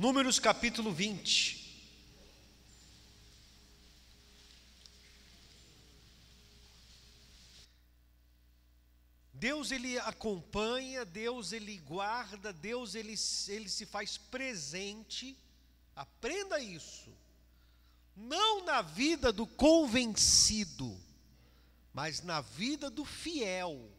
Números capítulo 20. Deus, ele acompanha, Deus, ele guarda, Deus, ele se faz presente. Aprenda isso. Não na vida do convencido, mas na vida do fiel.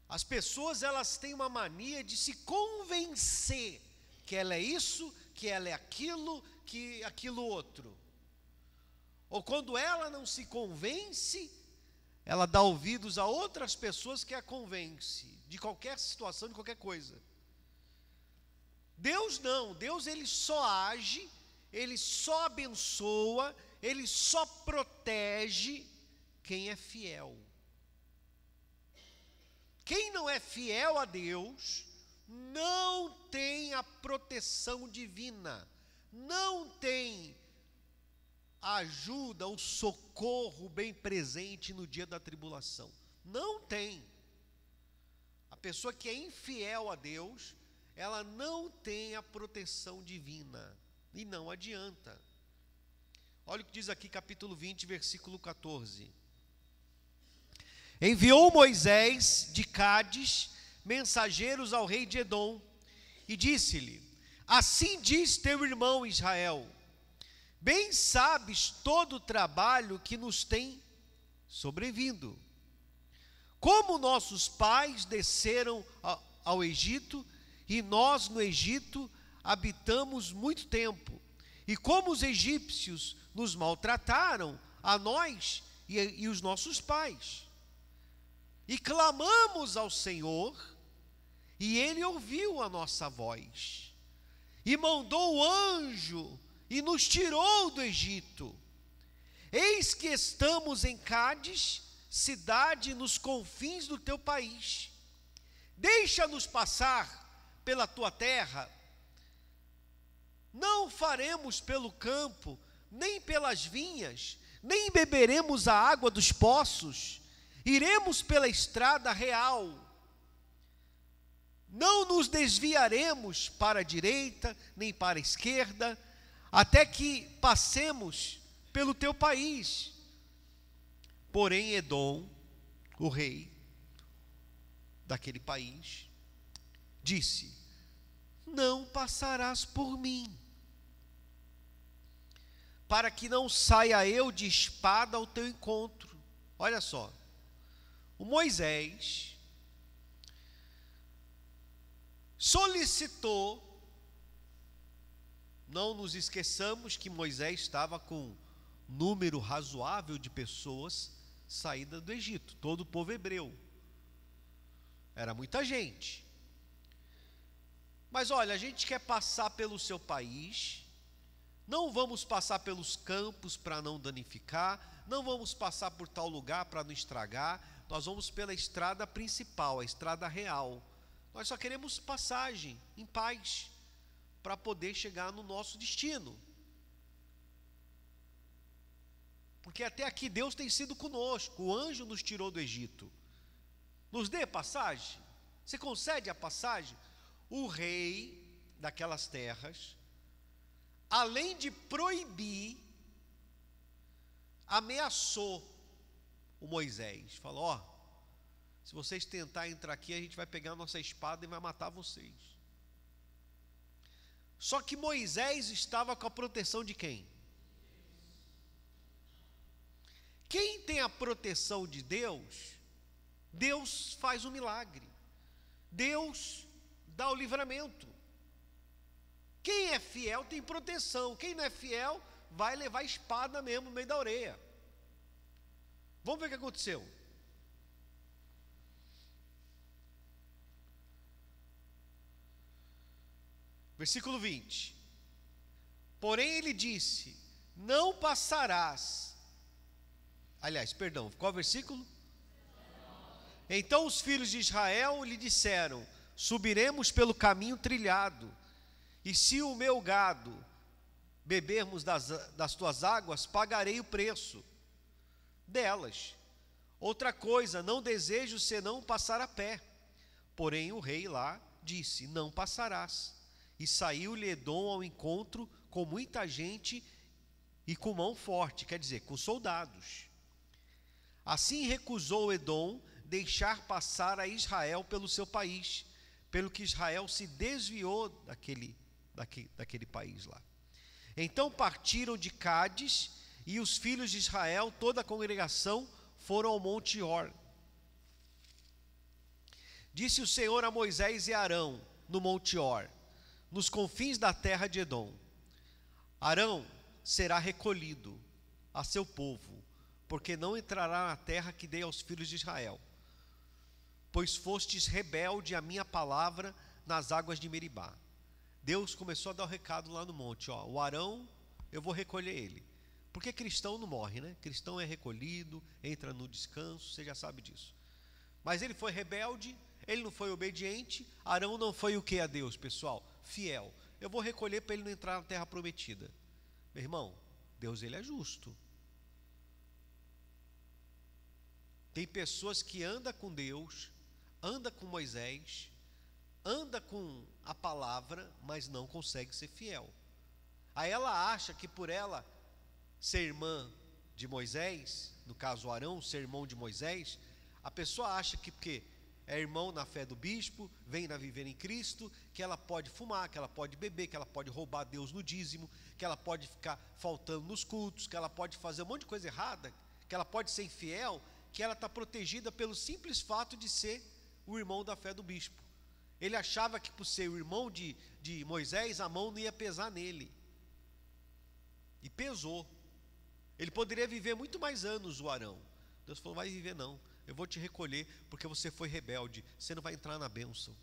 As pessoas, elas têm uma mania de se convencer que ela é isso, que ela é aquilo, que aquilo outro. Ou quando ela não se convence, ela dá ouvidos a outras pessoas que a convencem, de qualquer situação, de qualquer coisa. Deus não, Deus, ele só age, ele só abençoa, ele só protege quem é fiel. Quem não é fiel a Deus, não tem a proteção divina, não tem a ajuda, o socorro bem presente no dia da tribulação. Não tem. A pessoa que é infiel a Deus, ela não tem a proteção divina, e não adianta. Olha o que diz aqui, capítulo 20, versículo 14. Enviou Moisés de Cádiz mensageiros ao rei de Edom, e disse-lhe: assim diz teu irmão Israel, bem sabes todo o trabalho que nos tem sobrevindo. Como nossos pais desceram ao Egito, e nós no Egito habitamos muito tempo, e como os egípcios nos maltrataram, a nós e os nossos pais. E clamamos ao Senhor, e Ele ouviu a nossa voz, e mandou o anjo, e nos tirou do Egito. Eis que estamos em Cádiz, cidade nos confins do teu país. Deixa-nos passar pela tua terra. Não faremos pelo campo, nem pelas vinhas, nem beberemos a água dos poços. Iremos pela estrada real. Não nos desviaremos para a direita, nem para a esquerda, até que passemos pelo teu país. Porém Edom, o rei daquele país, disse: não passarás por mim, para que não saia eu de espada ao teu encontro. Olha só, o Moisés solicitou. Não nos esqueçamos que Moisés estava com um número razoável de pessoas saídas do Egito, todo o povo hebreu. Era muita gente. Mas olha, a gente quer passar pelo seu país, não vamos passar pelos campos para não danificar, não vamos passar por tal lugar para não estragar, nós vamos pela estrada principal, a estrada real. Nós só queremos passagem, em paz, para poder chegar no nosso destino. Porque até aqui Deus tem sido conosco, o anjo nos tirou do Egito. Nos dê passagem, você concede a passagem? O rei daquelas terras, além de proibir, ameaçou o Moisés. Falou: ó, se vocês tentarem entrar aqui, a gente vai pegar a nossa espada e vai matar vocês. Só que Moisés estava com a proteção de quem? Quem tem a proteção de Deus, Deus faz um milagre. Deus dá o livramento. Quem é fiel tem proteção. Quem não é fiel vai levar espada mesmo no meio da orelha. Vamos ver o que aconteceu. Versículo 20. Porém ele disse: não passarás. Aliás, perdão, qual versículo? Então os filhos de Israel lhe disseram: subiremos pelo caminho trilhado, e se o meu gado bebermos das tuas águas, pagarei o preço delas. Outra coisa, não desejo senão passar a pé. Porém o rei lá disse: não passarás. E saiu-lhe Edom ao encontro com muita gente e com mão forte, quer dizer, com soldados. Assim recusou Edom deixar passar a Israel pelo seu país, pelo que Israel se desviou daquele país lá. Então partiram de Cádiz, e os filhos de Israel, toda a congregação, foram ao monte Hor. Disse o Senhor a Moisés e a Arão no monte Hor, nos confins da terra de Edom: Arão será recolhido a seu povo, porque não entrará na terra que dei aos filhos de Israel, pois fostes rebelde à minha palavra nas águas de Meribá. Deus começou a dar o recado lá no monte, o Arão, eu vou recolher ele, porque cristão não morre, né? Cristão é recolhido, entra no descanso, você já sabe disso. Mas ele foi rebelde, ele não foi obediente. Arão não foi o que a Deus, pessoal? Fiel. Eu vou recolher para ele não entrar na terra prometida. Meu irmão, Deus, ele é justo. Tem pessoas que andam com Deus, andam com Moisés, anda com a palavra, mas não consegue ser fiel. Aí ela acha que por ela ser irmã de Moisés, no caso Arão, ser irmão de Moisés, a pessoa acha que porque é irmão na fé do bispo, vem na viver em Cristo, que ela pode fumar, que ela pode beber, que ela pode roubar Deus no dízimo, que ela pode ficar faltando nos cultos, que ela pode fazer um monte de coisa errada, que ela pode ser infiel, que ela está protegida pelo simples fato de ser o irmão da fé do bispo. Ele achava que por ser o irmão de Moisés, a mão não ia pesar nele. E pesou. Ele poderia viver muito mais anos, o Arão. Deus falou: vai viver não, eu vou te recolher, porque você foi rebelde, você não vai entrar na bênção.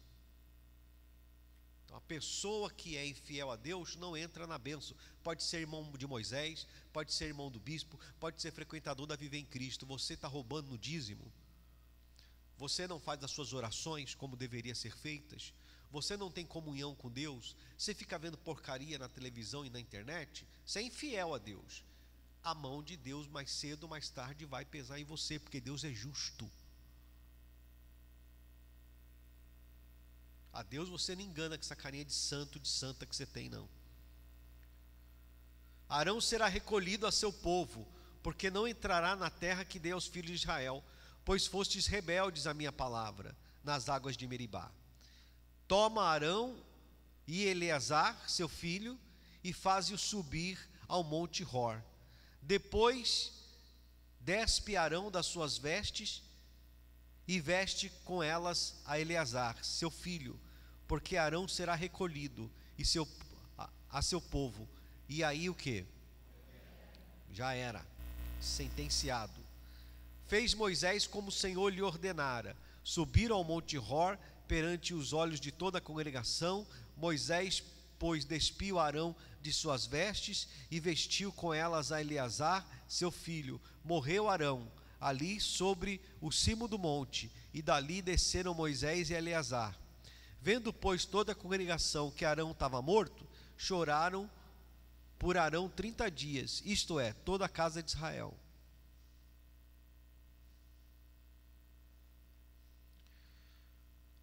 Então a pessoa que é infiel a Deus não entra na bênção. Pode ser irmão de Moisés, pode ser irmão do bispo, pode ser frequentador da Viver em Cristo. Você está roubando no dízimo, você não faz as suas orações como deveriam ser feitas, você não tem comunhão com Deus, você fica vendo porcaria na televisão e na internet, você é infiel a Deus. A mão de Deus mais cedo ou mais tarde vai pesar em você, porque Deus é justo. A Deus você não engana com essa carinha de santo, de santa que você tem, não. Arão será recolhido a seu povo, porque não entrará na terra que dei aos filhos de Israel, pois fostes rebeldes à minha palavra nas águas de Meribá. Toma Arão e Eleazar, seu filho, e faze-o subir ao monte Hor. Depois despe Arão das suas vestes e veste com elas a Eleazar, seu filho, porque Arão será recolhido a seu povo. E aí o que? Já era sentenciado. Fez Moisés como o Senhor lhe ordenara. Subiram ao monte Hor perante os olhos de toda a congregação. Moisés, pois, despiu Arão de suas vestes e vestiu com elas a Eleazar, seu filho. Morreu Arão ali sobre o cimo do monte, e dali desceram Moisés e Eleazar. Vendo, pois, toda a congregação que Arão estava morto, choraram por Arão 30 dias, isto é, toda a casa de Israel.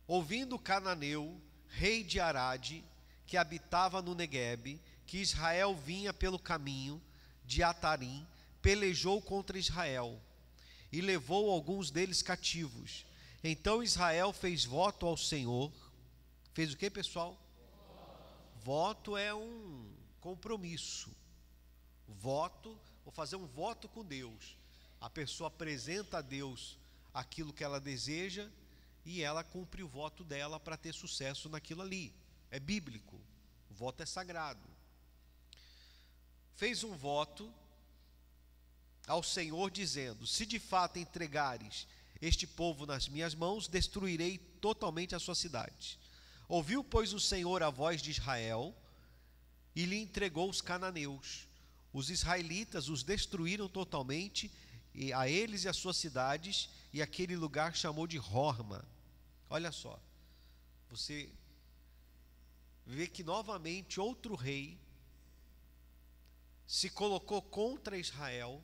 Ouvindo Cananeu, rei de Arade, que habitava no Neguebe, que Israel vinha pelo caminho de Atarim, pelejou contra Israel e levou alguns deles cativos. Então Israel fez voto ao Senhor. Fez o que, pessoal? Voto é um compromisso. Voto, vou fazer um voto com Deus. A pessoa apresenta a Deus aquilo que ela deseja e ela cumpre o voto dela para ter sucesso naquilo ali. É bíblico. O voto é sagrado. Fez um voto ao Senhor dizendo: se de fato entregares este povo nas minhas mãos, destruirei totalmente as suas cidades. Ouviu, pois, o Senhor a voz de Israel e lhe entregou os cananeus. Os israelitas os destruíram totalmente, e a eles e as suas cidades, e aquele lugar chamou de Horma. Olha só, você vê que novamente outro rei se colocou contra Israel,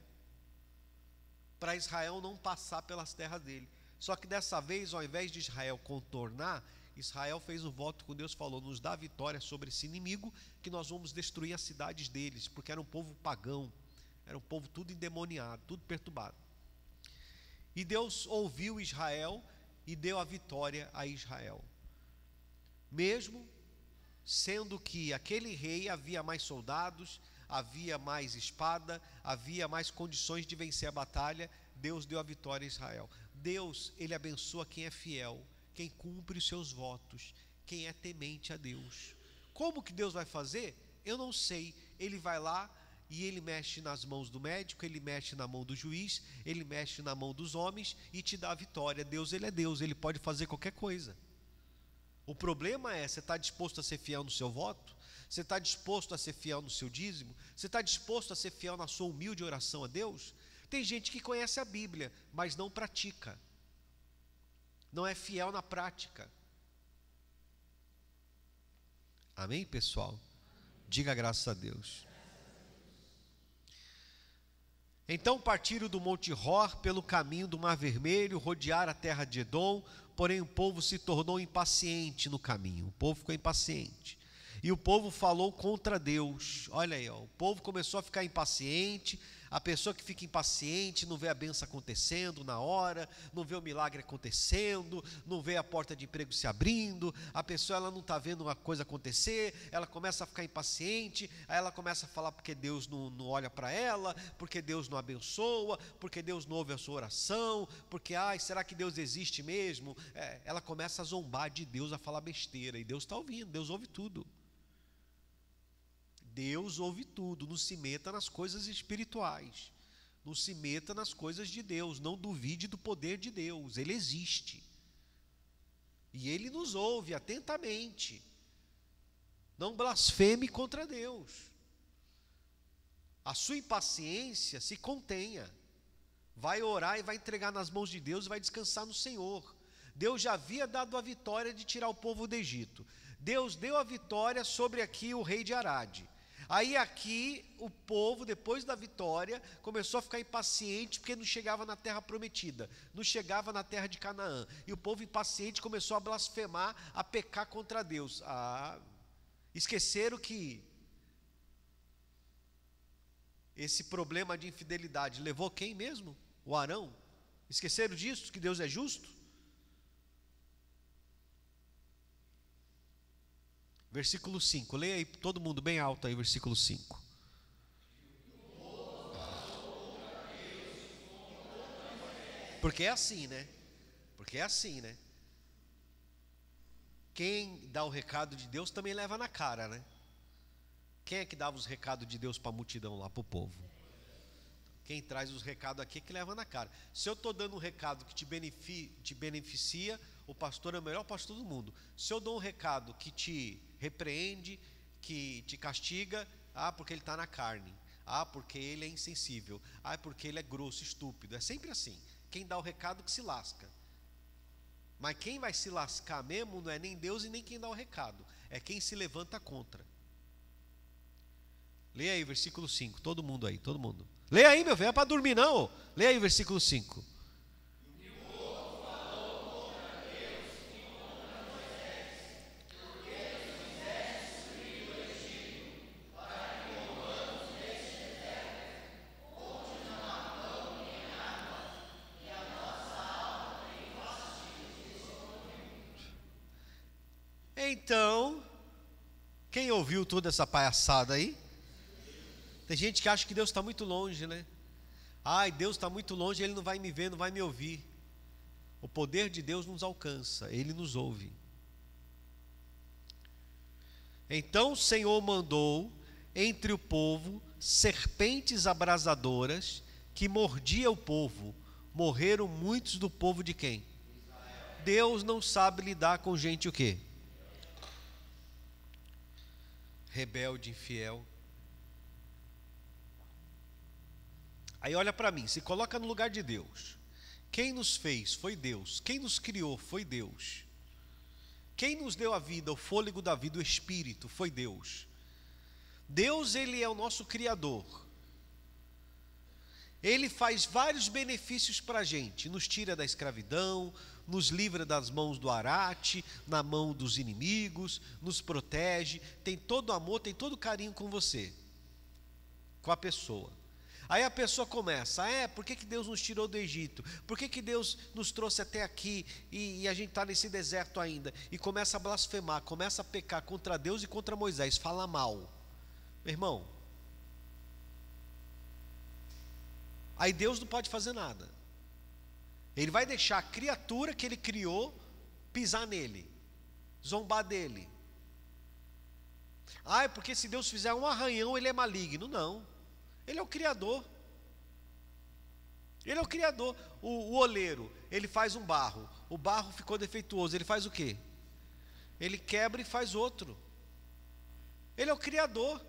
para Israel não passar pelas terras dele. Só que dessa vez, ao invés de Israel contornar, Israel fez um voto com Deus, falou: nos dá a vitória sobre esse inimigo, que nós vamos destruir as cidades deles, porque era um povo pagão, era um povo tudo endemoniado, tudo perturbado. E Deus ouviu Israel e deu a vitória a Israel, mesmo sendo que aquele rei havia mais soldados, havia mais espada, havia mais condições de vencer a batalha. Deus deu a vitória a Israel. Deus, ele abençoa quem é fiel, quem cumpre os seus votos, quem é temente a Deus. Como que Deus vai fazer? Eu não sei. Ele vai lá e ele mexe nas mãos do médico, ele mexe na mão do juiz, ele mexe na mão dos homens e te dá a vitória. Deus, ele é Deus, ele pode fazer qualquer coisa. O problema é, você está disposto a ser fiel no seu voto? Você está disposto a ser fiel no seu dízimo? Você está disposto a ser fiel na sua humilde oração a Deus? Tem gente que conhece a Bíblia, mas não pratica, não é fiel na prática. Amém, pessoal? Diga graças a Deus. Então partiram do Monte Hor pelo caminho do Mar Vermelho, rodearam a terra de Edom, porém o povo se tornou impaciente no caminho. O povo ficou impaciente. E o povo falou contra Deus. Olha aí, ó, o povo começou a ficar impaciente. A pessoa que fica impaciente não vê a bênção acontecendo na hora, não vê o milagre acontecendo, não vê a porta de emprego se abrindo, a pessoa ela não está vendo uma coisa acontecer, ela começa a ficar impaciente, aí ela começa a falar porque Deus não olha para ela, porque Deus não abençoa, porque Deus não ouve a sua oração, porque, será que Deus existe mesmo? Ela começa a zombar de Deus, a falar besteira, e Deus está ouvindo, Deus ouve tudo. Deus ouve tudo. Não se meta nas coisas espirituais, não se meta nas coisas de Deus, não duvide do poder de Deus, Ele existe, e Ele nos ouve atentamente. Não blasfeme contra Deus. A sua impaciência se contenha, vai orar e vai entregar nas mãos de Deus e vai descansar no Senhor. Deus já havia dado a vitória de tirar o povo do Egito, Deus deu a vitória sobre aqui o rei de Arade. Aí aqui o povo, depois da vitória, começou a ficar impaciente, porque não chegava na terra prometida, não chegava na terra de Canaã, e o povo impaciente começou a blasfemar, a pecar contra Deus. Esqueceram que esse problema de infidelidade levou quem mesmo? O Arão. Esqueceram disso, que Deus é justo? Versículo 5, leia aí todo mundo bem alto aí, versículo 5. Porque é assim, né? Porque é assim, né? Quem dá o recado de Deus também leva na cara, né? Quem é que dava os recados de Deus para a multidão lá, para o povo? Quem traz os recados aqui é que leva na cara. Se eu estou dando um recado que te beneficia, o pastor é o melhor pastor do mundo. Se eu dou um recado que te repreende, que te castiga, porque ele está na carne, porque ele é insensível, porque ele é grosso, estúpido. É sempre assim. Quem dá o recado que se lasca. Mas quem vai se lascar mesmo não é nem Deus e nem quem dá o recado, é quem se levanta contra. Leia aí o versículo 5, todo mundo aí, todo mundo. Leia aí, meu velho, é para dormir não. Leia aí o versículo 5. Então, quem ouviu toda essa palhaçada aí? Tem gente que acha que Deus está muito longe, né? Deus está muito longe, Ele não vai me ver, não vai me ouvir. O poder de Deus nos alcança, Ele nos ouve. Então o Senhor mandou entre o povo serpentes abrasadoras que mordia o povo. Morreram muitos do povo de quem? Deus não sabe lidar com gente o quê? Rebelde, infiel. Aí olha para mim, se coloca no lugar de Deus. Quem nos fez foi Deus. Quem nos criou foi Deus. Quem nos deu a vida, o fôlego da vida, o espírito, foi Deus. Deus, Ele é o nosso Criador. Ele faz vários benefícios para a gente. Nos tira da escravidão, nos livra das mãos do arate, na mão dos inimigos, nos protege, tem todo amor, tem todo carinho com você, com a pessoa. Aí a pessoa começa, por que Deus nos tirou do Egito? Por que Deus nos trouxe até aqui e a gente está nesse deserto ainda? E começa a blasfemar, começa a pecar contra Deus e contra Moisés, fala mal. Meu irmão, aí Deus não pode fazer nada. Ele vai deixar a criatura que ele criou pisar nele, zombar dele. É porque se Deus fizer um arranhão, ele é maligno. Não. Ele é o Criador. Ele é o Criador. O oleiro, ele faz um barro. O barro ficou defeituoso. Ele faz o quê? Ele quebra e faz outro. Ele é o Criador.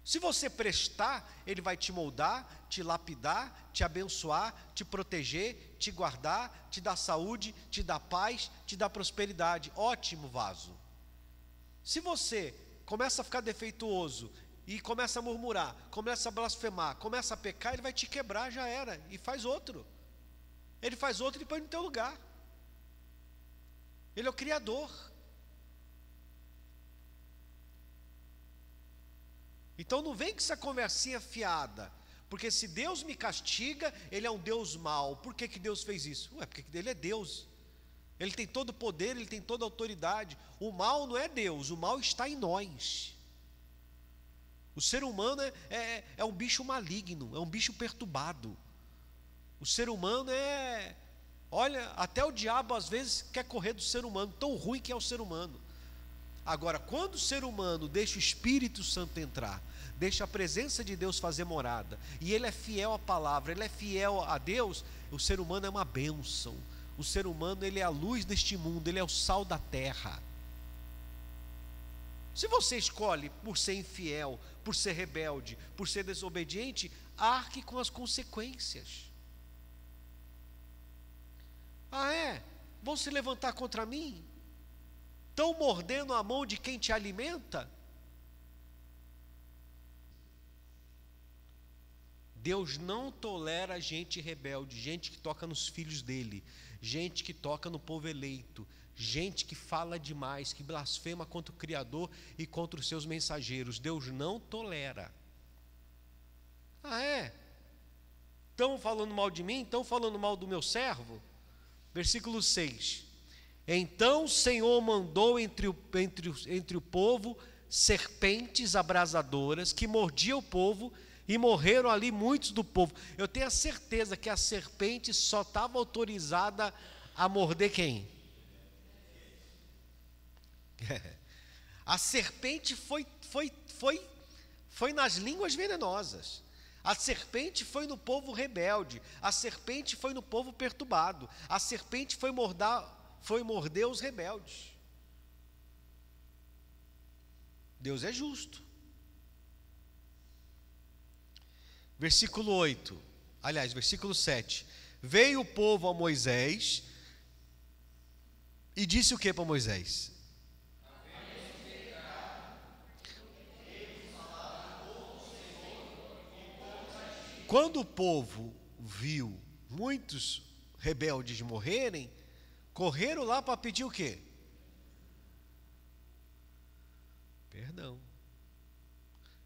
Se você prestar, ele vai te moldar, te lapidar, te abençoar, te proteger, te guardar, te dar saúde, te dar paz, te dar prosperidade. Ótimo vaso. Se você começa a ficar defeituoso e começa a murmurar, começa a blasfemar, começa a pecar, ele vai te quebrar, já era, e faz outro. Ele faz outro e põe no teu lugar. Ele é o Criador. Então não vem com essa conversinha fiada, porque se Deus me castiga, ele é um Deus mau. Por que Deus fez isso? Porque ele é Deus. Ele tem todo o poder, ele tem toda a autoridade. O mal não é Deus, o mal está em nós. O ser humano é um bicho maligno, é um bicho perturbado. O ser humano olha, até o diabo às vezes quer correr do ser humano, tão ruim que é o ser humano. Agora, quando o ser humano deixa o Espírito Santo entrar, deixa a presença de Deus fazer morada, e ele é fiel à palavra, ele é fiel a Deus, o ser humano é uma bênção. O ser humano, ele é a luz deste mundo, ele é o sal da terra. Se você escolhe por ser infiel, por ser rebelde, por ser desobediente, arque com as consequências. Vão se levantar contra mim? Estão mordendo a mão de quem te alimenta? Deus não tolera gente rebelde, gente que toca nos filhos dele, gente que toca no povo eleito, gente que fala demais, que blasfema contra o Criador e contra os seus mensageiros. Deus não tolera. Estão falando mal de mim? Estão falando mal do meu servo? Versículo 6. Então o Senhor mandou entre o povo serpentes abrasadoras que mordiam o povo, e morreram ali muitos do povo. Eu tenho a certeza que a serpente só estava autorizada a morder quem? A serpente foi nas línguas venenosas. A serpente foi no povo rebelde. A serpente foi no povo perturbado. A serpente foi morder os rebeldes. Deus é justo. Versículo 7. Veio o povo a Moisés e disse o que para Moisés? Quando o povo viu muitos rebeldes morrerem, correram lá para pedir o quê? Perdão.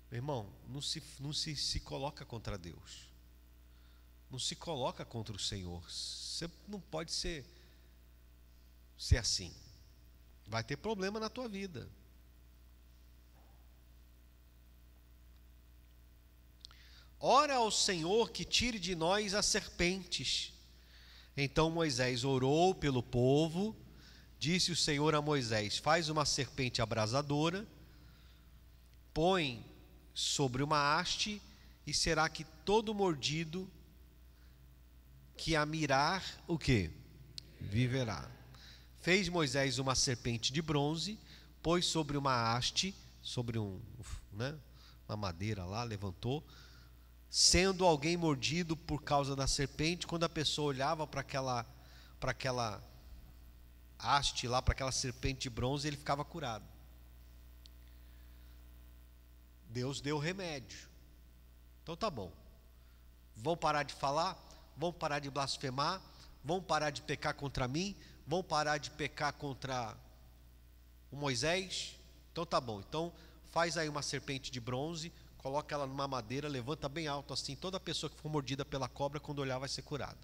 Meu irmão, não se coloca contra Deus. Não se coloca contra o Senhor. Você não pode ser assim. Vai ter problema na tua vida. Ora ao Senhor que tire de nós as serpentes. Então Moisés orou pelo povo. Disse o Senhor a Moisés: faz uma serpente abrasadora, põe sobre uma haste, e será que todo mordido que a mirar, o quê? Viverá. Fez Moisés uma serpente de bronze, pôs sobre uma haste, sobre uma madeira lá, levantou. Sendo alguém mordido por causa da serpente, quando a pessoa olhava para aquela haste lá, para aquela serpente de bronze, ele ficava curado. Deus deu remédio. Então tá bom. Vão parar de falar, vão parar de blasfemar, Vão parar de pecar contra mim? Vão parar de pecar contra o Moisés? Então tá bom, então faz aí uma serpente de bronze, coloca ela numa madeira, levanta bem alto assim, toda pessoa que for mordida pela cobra, quando olhar vai ser curada.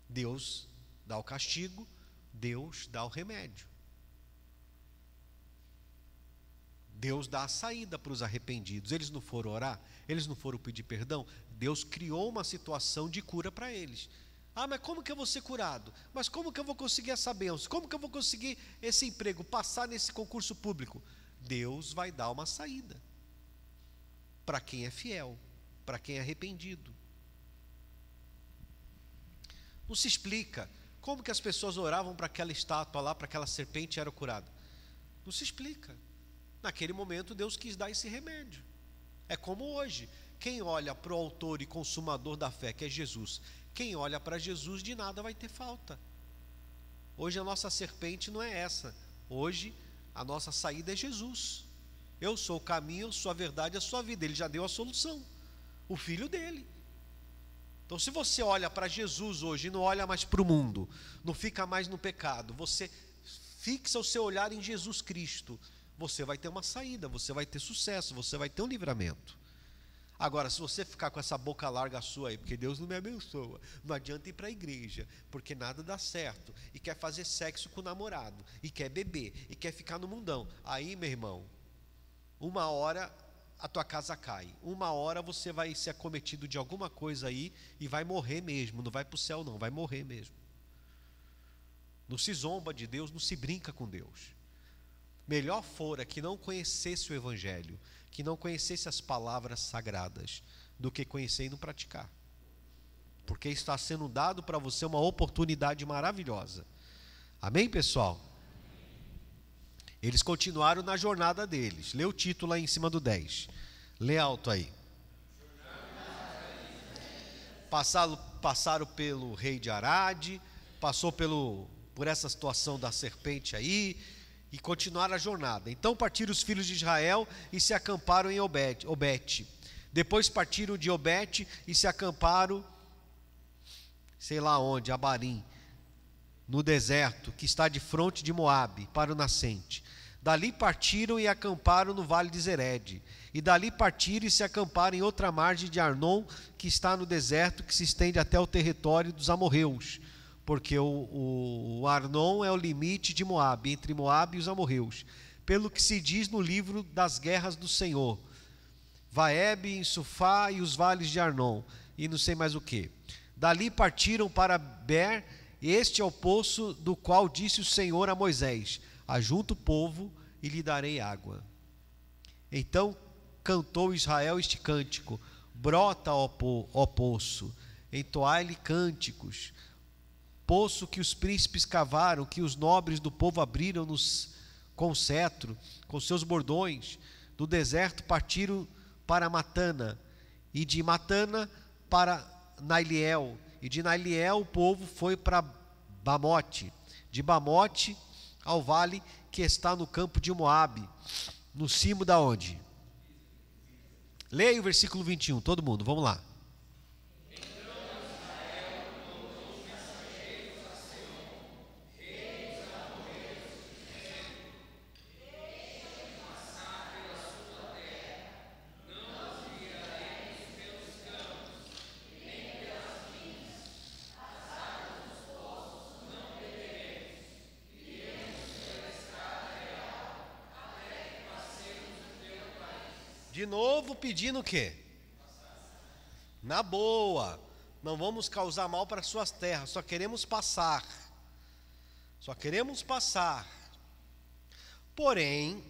Deus dá o castigo, Deus dá o remédio. Deus dá a saída para os arrependidos. Eles não foram orar? Eles não foram pedir perdão? Deus criou uma situação de cura para eles. Ah, mas como que eu vou ser curado? Mas como que eu vou conseguir essa bênção? Como que eu vou conseguir esse emprego, passar nesse concurso público? Deus vai dar uma saída para quem é fiel, para quem é arrependido. Não se explica como que as pessoas oravam para aquela estátua lá, para aquela serpente e eram curadas. Não se explica. Naquele momento Deus quis dar esse remédio. É como hoje, quem olha para o autor e consumador da fé, que é Jesus, quem olha para Jesus de nada vai ter falta. Hoje a nossa serpente não é essa. Hoje a nossa saída é Jesus. Eu sou o caminho, eu sou a verdade, a sua vida. Ele já deu a solução, o Filho dele. Então se você olha para Jesus hoje e não olha mais para o mundo, não fica mais no pecado, você fixa o seu olhar em Jesus Cristo, você vai ter uma saída, você vai ter sucesso, você vai ter um livramento. Agora, se você ficar com essa boca larga sua aí, porque Deus não me abençoa, não adianta ir para a igreja, porque nada dá certo, e quer fazer sexo com o namorado, e quer beber, e quer ficar no mundão, aí, meu irmão, uma hora a tua casa cai, uma hora você vai ser acometido de alguma coisa aí, e vai morrer mesmo, não vai para o céu não, vai morrer mesmo. Não se zomba de Deus, não se brinca com Deus. Melhor fora que não conhecesse o Evangelho, que não conhecesse as palavras sagradas, do que conhecer e não praticar. Porque está sendo dado para você uma oportunidade maravilhosa. Amém, pessoal? Eles continuaram na jornada deles. Lê o título aí em cima do 10. Lê alto aí. Passaram pelo rei de Arade, passou por essa situação da serpente aí, e continuaram a jornada. Então partiram os filhos de Israel e se acamparam em Obete. Depois partiram de Obete e se acamparam, sei lá onde, Abarim, no deserto, que está de fronte de Moabe, para o nascente. Dali partiram e acamparam no vale de Zered. E dali partiram e se acamparam em outra margem de Arnon, que está no deserto, que se estende até o território dos amorreus. Porque o Arnon é o limite de Moabe, entre Moabe e os amorreus. Pelo que se diz no livro das guerras do Senhor. Vaebe, Sufá e os vales de Arnon. E não sei mais o que. Dali partiram para Ber. Este é o poço do qual disse o Senhor a Moisés: ajunta o povo e lhe darei água. Então cantou Israel este cântico: brota, ó poço, entoai-lhe cânticos. Poço que os príncipes cavaram, que os nobres do povo abriram com cetro, com seus bordões. Do deserto partiram para Matana, e de Matana para Nailiel, e de Nailiel o povo foi para Bamote, de Bamote ao vale que está no campo de Moabe, no cimo da onde? Leia o versículo 21, todo mundo, vamos lá. De novo pedindo o quê? Na boa, não vamos causar mal para suas terras, só queremos passar. Só queremos passar. Porém,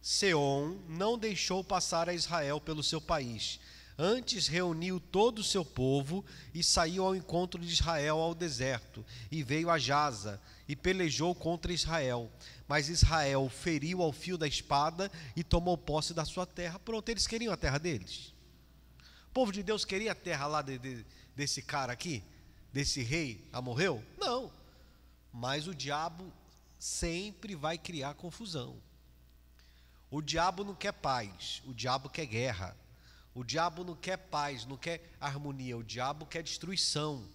Seom não deixou passar a Israel pelo seu país. Antes reuniu todo o seu povo e saiu ao encontro de Israel ao deserto, e veio a Jaza e pelejou contra Israel. Mas Israel feriu ao fio da espada e tomou posse da sua terra. Pronto, eles queriam a terra deles. O povo de Deus queria a terra lá desse cara aqui, desse rei amorreu? Não. Mas o diabo sempre vai criar confusão. O diabo não quer paz, o diabo quer guerra. O diabo não quer paz, não quer harmonia, o diabo quer destruição.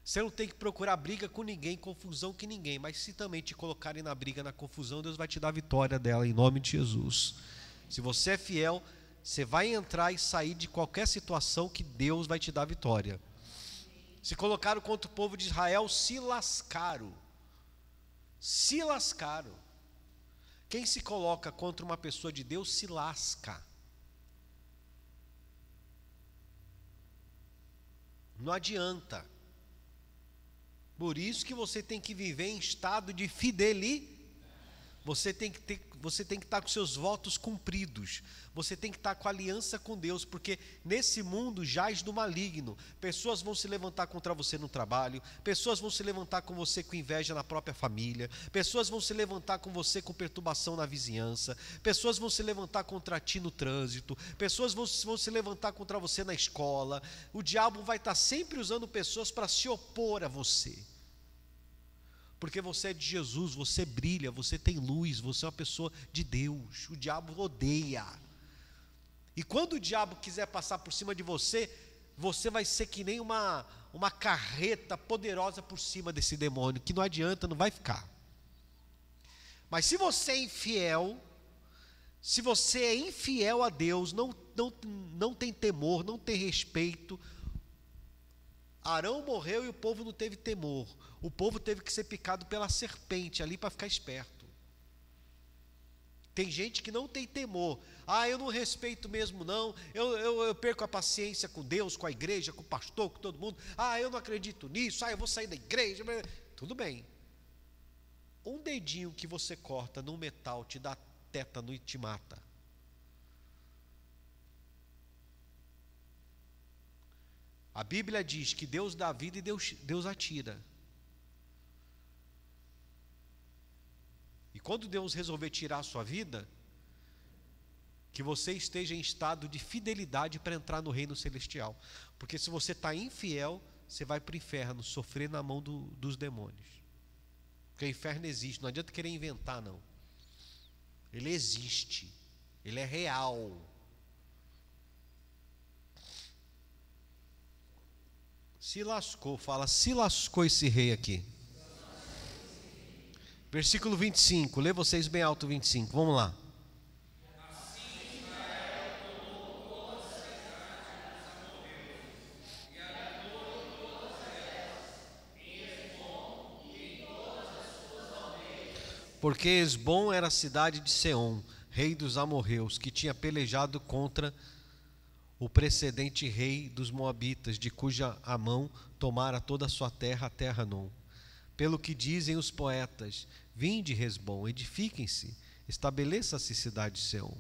Você não tem que procurar briga com ninguém, confusão com ninguém, mas se também te colocarem na briga, na confusão, Deus vai te dar a vitória dela, em nome de Jesus. Se você é fiel, você vai entrar e sair de qualquer situação que Deus vai te dar vitória. Se colocaram contra o povo de Israel, se lascaram. Se lascaram. Quem se coloca contra uma pessoa de Deus se lasca. Não adianta. Por isso que você tem que viver em estado de fidelidade. Você tem que estar com seus votos cumpridos. Você tem que estar com a aliança com Deus, porque nesse mundo jaz do maligno. Pessoas vão se levantar contra você no trabalho, pessoas vão se levantar com você com inveja na própria família, pessoas vão se levantar com você com perturbação na vizinhança, pessoas vão se levantar contra ti no trânsito, pessoas vão se levantar contra você na escola. O diabo vai estar sempre usando pessoas para se opor a você. Porque você é de Jesus, você brilha, você tem luz, você é uma pessoa de Deus. O diabo odeia. E quando o diabo quiser passar por cima de você, você vai ser que nem uma carreta poderosa por cima desse demônio, que não adianta, não vai ficar. Mas se você é infiel, a Deus, não tem temor, não tem respeito. Arão morreu e o povo não teve temor. O povo teve que ser picado pela serpente ali para ficar esperto. Tem gente que não tem temor. Eu não respeito mesmo não. Eu perco a paciência com Deus, com a igreja, com o pastor, com todo mundo. Eu não acredito nisso. Eu vou sair da igreja. Tudo bem. Um dedinho que você corta num metal te dá tétano e te mata. A Bíblia diz que Deus dá vida e Deus atira. E quando Deus resolver tirar a sua vida, que você esteja em estado de fidelidade para entrar no reino celestial. Porque se você está infiel, você vai para o inferno, sofrer na mão dos demônios. Porque o inferno existe, não adianta querer inventar não. Ele existe, ele é real. Se lascou, fala, se lascou esse rei aqui. Versículo 25, lê vocês bem alto o 25, vamos lá. Porque Hesbom era a cidade de Seom, rei dos amorreus, que tinha pelejado contra o precedente rei dos moabitas, de cuja a mão tomara toda a sua terra, a terra Non. Pelo que dizem os poetas, vinde Hesbom, edifiquem-se, estabeleça-se cidade de Seom.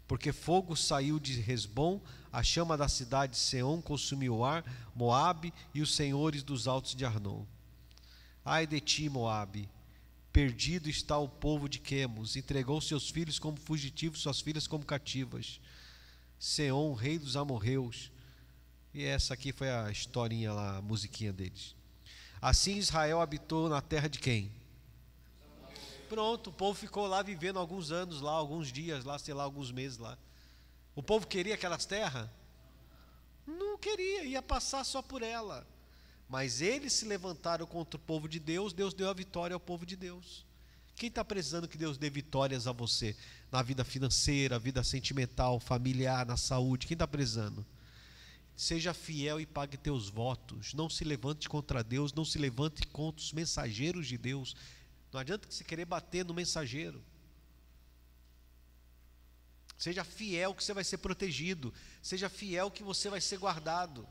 Porque fogo saiu de Hesbom, a chama da cidade de Seom consumiu Ar, Moabe e os senhores dos altos de Arnon. Ai de ti, Moabe, perdido está o povo de Quemos, entregou seus filhos como fugitivos, suas filhas como cativas. Seom, rei dos amorreus. E essa aqui foi a historinha lá, a musiquinha deles. Assim Israel habitou na terra de quem? Pronto, o povo ficou lá vivendo alguns anos lá, alguns dias lá, sei lá, alguns meses lá. O povo queria aquelas terras? Não queria, ia passar só por ela. Mas eles se levantaram contra o povo de Deus, Deus deu a vitória ao povo de Deus. Quem está precisando que Deus dê vitórias a você? Na vida financeira, vida sentimental, familiar, na saúde, quem está precisando? Seja fiel e pague teus votos. Não se levante contra Deus, não se levante contra os mensageiros de Deus. Não adianta você querer bater no mensageiro. Seja fiel que você vai ser protegido. Seja fiel que você vai ser guardado.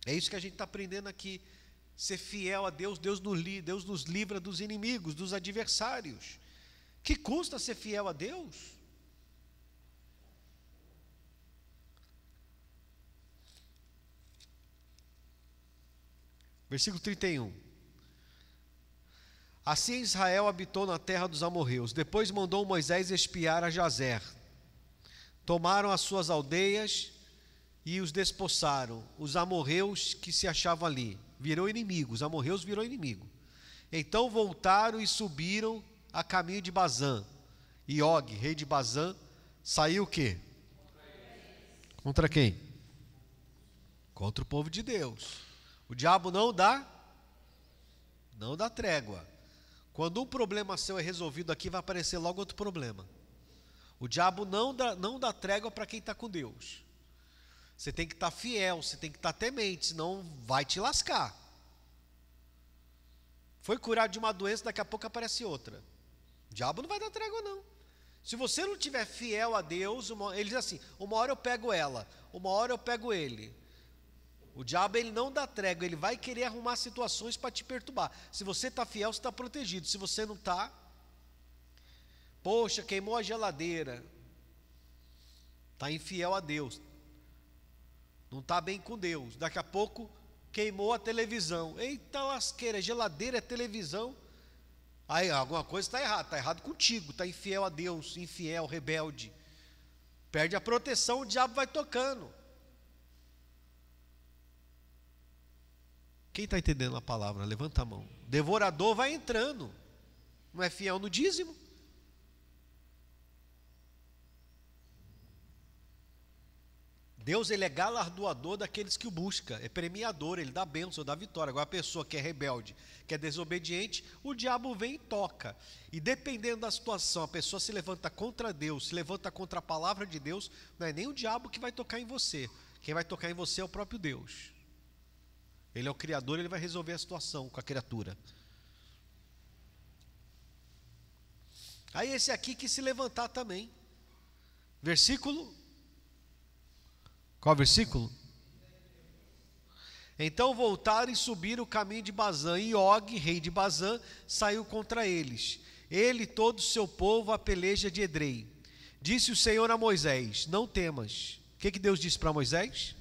É isso que a gente está aprendendo aqui. Ser fiel a Deus, Deus nos livra dos inimigos, dos adversários. Que custa ser fiel a Deus? Versículo 31. Assim Israel habitou na terra dos amorreus. Depois mandou Moisés espiar a Jazer. Tomaram as suas aldeias e os desposaram. Os amorreus que se achavam ali. Virou inimigo, os amorreus virou inimigo. Então voltaram e subiram a caminho de Bazã. E Og, rei de Bazã, saiu o quê? Contra quem? Contra o povo de Deus. O diabo não dá trégua. Quando um problema seu é resolvido aqui, vai aparecer logo outro problema. O diabo não dá trégua para quem está com Deus. Você tem que estar fiel, você tem que estar temente, senão vai te lascar. Foi curado de uma doença, daqui a pouco aparece outra. O diabo não vai dar trégua, não. Se você não estiver fiel a Deus, ele diz assim, uma hora eu pego ela, uma hora eu pego ele. O diabo, ele não dá trégua, ele vai querer arrumar situações para te perturbar. Se você está fiel, você está protegido. Se você não está, poxa, queimou a geladeira, está infiel a Deus, não está bem com Deus. Daqui a pouco queimou a televisão. Eita lasqueira, geladeira é televisão. Aí alguma coisa está errado contigo, está infiel a Deus, infiel, rebelde. Perde a proteção, o diabo vai tocando. Quem está entendendo a palavra? Levanta a mão. Devorador vai entrando. Não é fiel no dízimo? Deus, ele é galardoador daqueles que o buscam, é premiador, ele dá bênção, dá vitória. Agora a pessoa que é rebelde, que é desobediente, o diabo vem e toca. E dependendo da situação, a pessoa se levanta contra Deus, se levanta contra a palavra de Deus, não é nem o diabo que vai tocar em você. Quem vai tocar em você é o próprio Deus. Ele é o Criador, ele vai resolver a situação com a criatura. Aí esse aqui que se levantar também. Versículo... Qual versículo? Então voltaram e subiram o caminho de Bazã, e Og, rei de Bazã, saiu contra eles. Ele e todo o seu povo a peleja de Edrei. Disse o Senhor a Moisés, não temas. O que Deus disse para Moisés?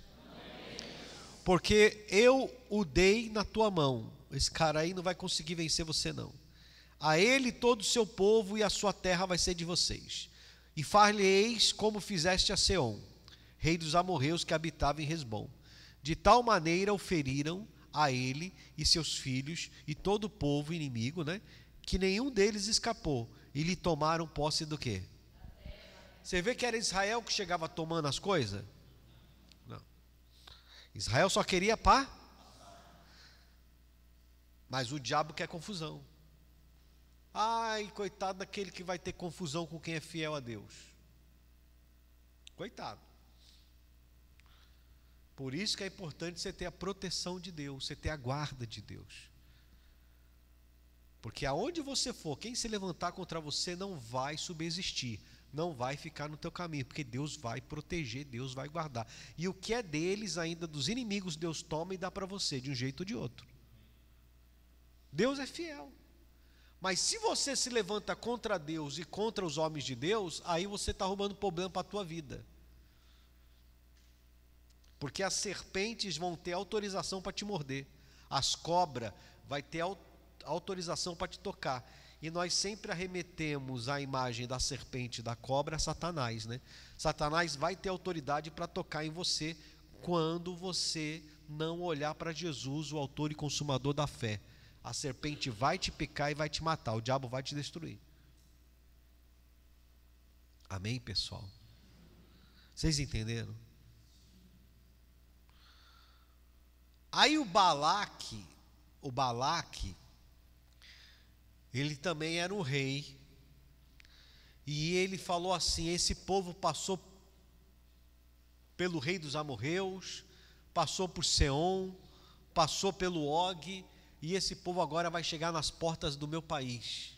Porque eu o dei na tua mão. Esse cara aí não vai conseguir vencer você não. A ele e todo o seu povo e a sua terra vai ser de vocês. E far-lhe-eis como fizeste a Seom, rei dos amorreus que habitava em Resbom. De tal maneira o feriram a ele e seus filhos e todo o povo inimigo, que nenhum deles escapou, e lhe tomaram posse do quê? Você vê que era Israel que chegava tomando as coisas? Não. Israel só queria paz, mas o diabo quer confusão. Ai, coitado daquele que vai ter confusão com quem é fiel a Deus. Coitado. Por isso que é importante você ter a proteção de Deus, você ter a guarda de Deus. Porque aonde você for, quem se levantar contra você não vai subsistir, não vai ficar no teu caminho, porque Deus vai proteger, Deus vai guardar. E o que é deles ainda, dos inimigos, Deus toma e dá para você, de um jeito ou de outro. Deus é fiel. Mas se você se levanta contra Deus e contra os homens de Deus, aí você está arrumando problema para a tua vida. Porque as serpentes vão ter autorização para te morder. As cobras vai ter autorização para te tocar. E nós sempre arremetemos a imagem da serpente e da cobra a Satanás, Satanás vai ter autoridade para tocar em você quando você não olhar para Jesus, o autor e consumador da fé. A serpente vai te picar e vai te matar. O diabo vai te destruir. Amém, pessoal? Vocês entenderam? Aí o Balaque, ele também era um rei, e ele falou assim, esse povo passou pelo rei dos amorreus, passou por Seom, passou pelo Og, e esse povo agora vai chegar nas portas do meu país.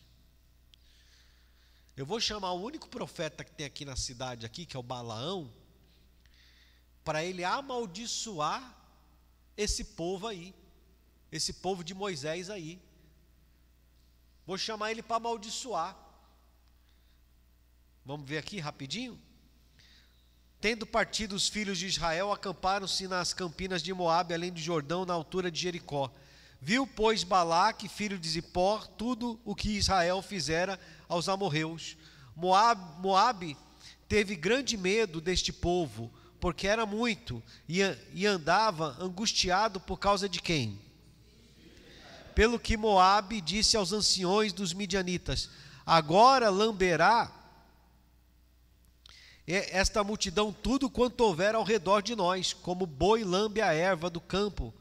Eu vou chamar o único profeta que tem aqui na cidade, aqui, que é o Balaão, para ele amaldiçoar esse povo aí, esse povo de Moisés aí. Vou chamar ele para amaldiçoar. Vamos ver aqui rapidinho? Tendo partido os filhos de Israel, acamparam-se nas campinas de Moabe, além do Jordão, na altura de Jericó. Viu, pois, Balaque, filho de Zippor, tudo o que Israel fizera aos amorreus. Moabe teve grande medo deste povo, porque era muito, e andava angustiado por causa de quem? Pelo que Moabe disse aos anciões dos midianitas, agora lamberá esta multidão tudo quanto houver ao redor de nós, como boi lambe a erva do campo.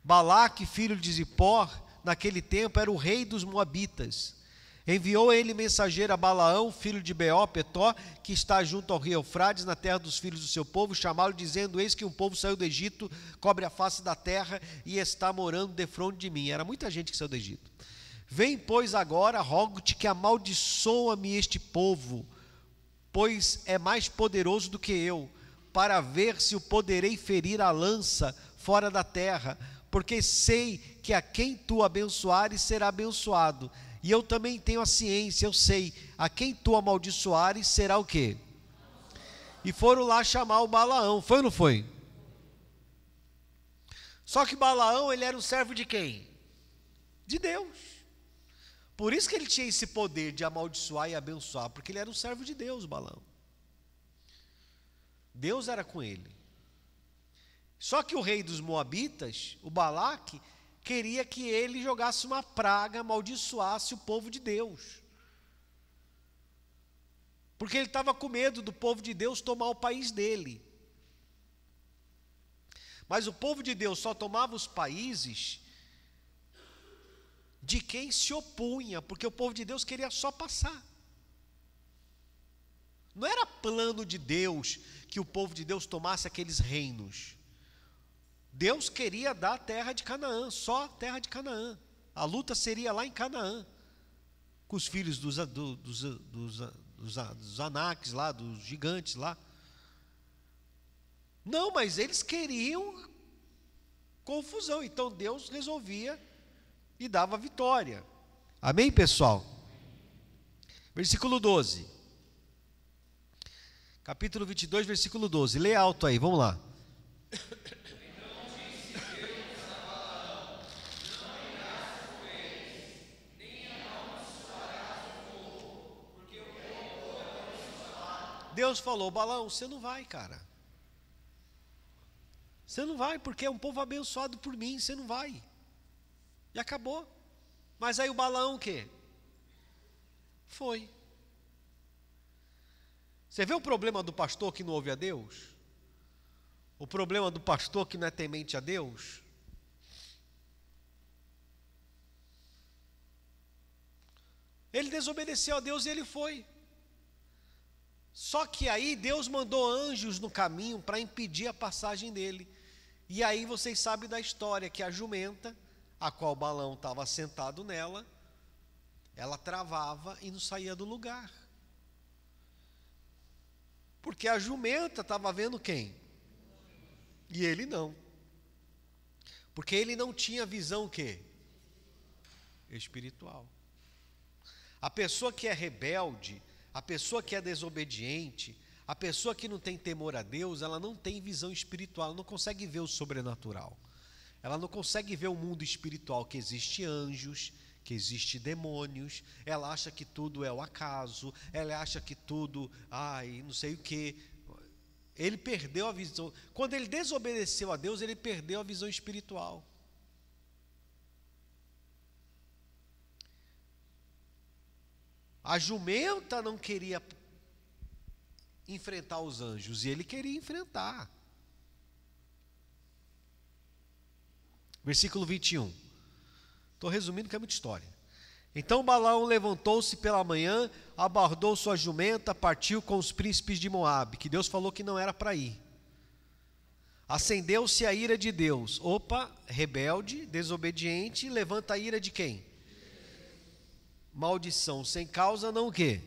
Balaque, filho de Zippor, naquele tempo era o rei dos Moabitas. Enviou ele mensageiro a Balaão, filho de Beó, Petó, que está junto ao rio Eufrates, na terra dos filhos do seu povo, chamá-lo, dizendo: eis que um povo saiu do Egito, cobre a face da terra e está morando defronte de mim. Era muita gente que saiu do Egito. Vem, pois, agora, rogo-te que amaldiçoa-me este povo, pois é mais poderoso do que eu, para ver se o poderei ferir a lança fora da terra, porque sei que a quem tu abençoares será abençoado, e eu também tenho a ciência, eu sei, a quem tu amaldiçoares será o quê? E foram lá chamar o Balaão, foi ou não foi? Só que Balaão, ele era um servo de quem? De Deus. Por isso que ele tinha esse poder de amaldiçoar e abençoar, porque ele era um servo de Deus, Balaão. Deus era com ele. Só que o rei dos Moabitas, o Balaque, queria que ele jogasse uma praga, amaldiçoasse o povo de Deus. Porque ele estava com medo do povo de Deus tomar o país dele. Mas o povo de Deus só tomava os países de quem se opunha, porque o povo de Deus queria só passar. Não era plano de Deus que o povo de Deus tomasse aqueles reinos. Deus queria dar a terra de Canaã, só a terra de Canaã. A luta seria lá em Canaã, com os filhos dos Anaques lá, dos gigantes lá. Não, mas eles queriam confusão, então Deus resolvia e dava vitória. Amém, pessoal? Versículo 12. Capítulo 22, versículo 12. Lê alto aí, vamos lá. Deus falou: Balaão, você não vai, cara. Você não vai, porque é um povo abençoado por mim, você não vai. E acabou. Mas aí o Balaão o quê? Foi. Você vê o problema do pastor que não ouve a Deus? O problema do pastor que não é temente a Deus? Ele desobedeceu a Deus e ele foi. Só que aí Deus mandou anjos no caminho para impedir a passagem dele. E aí vocês sabem da história, que a jumenta, a qual Balaão estava sentado nela, ela travava e não saía do lugar. Porque a jumenta estava vendo quem? E ele não. Porque ele não tinha visão o quê? Espiritual. A pessoa que é rebelde, a pessoa que é desobediente, a pessoa que não tem temor a Deus, ela não tem visão espiritual, ela não consegue ver o sobrenatural. Ela não consegue ver o mundo espiritual, que existe anjos, que existe demônios. Ela acha que tudo é o acaso, ela acha que tudo, não sei o quê. Ele perdeu a visão. Quando ele desobedeceu a Deus, ele perdeu a visão espiritual. A jumenta não queria enfrentar os anjos, e ele queria enfrentar. Versículo 21. Estou resumindo que é muita história. Então Balaão levantou-se pela manhã, abordou sua jumenta, partiu com os príncipes de Moabe, que Deus falou que não era para ir. Acendeu-se a ira de Deus. Opa, rebelde, desobediente, levanta a ira de quem? Maldição sem causa, não o quê?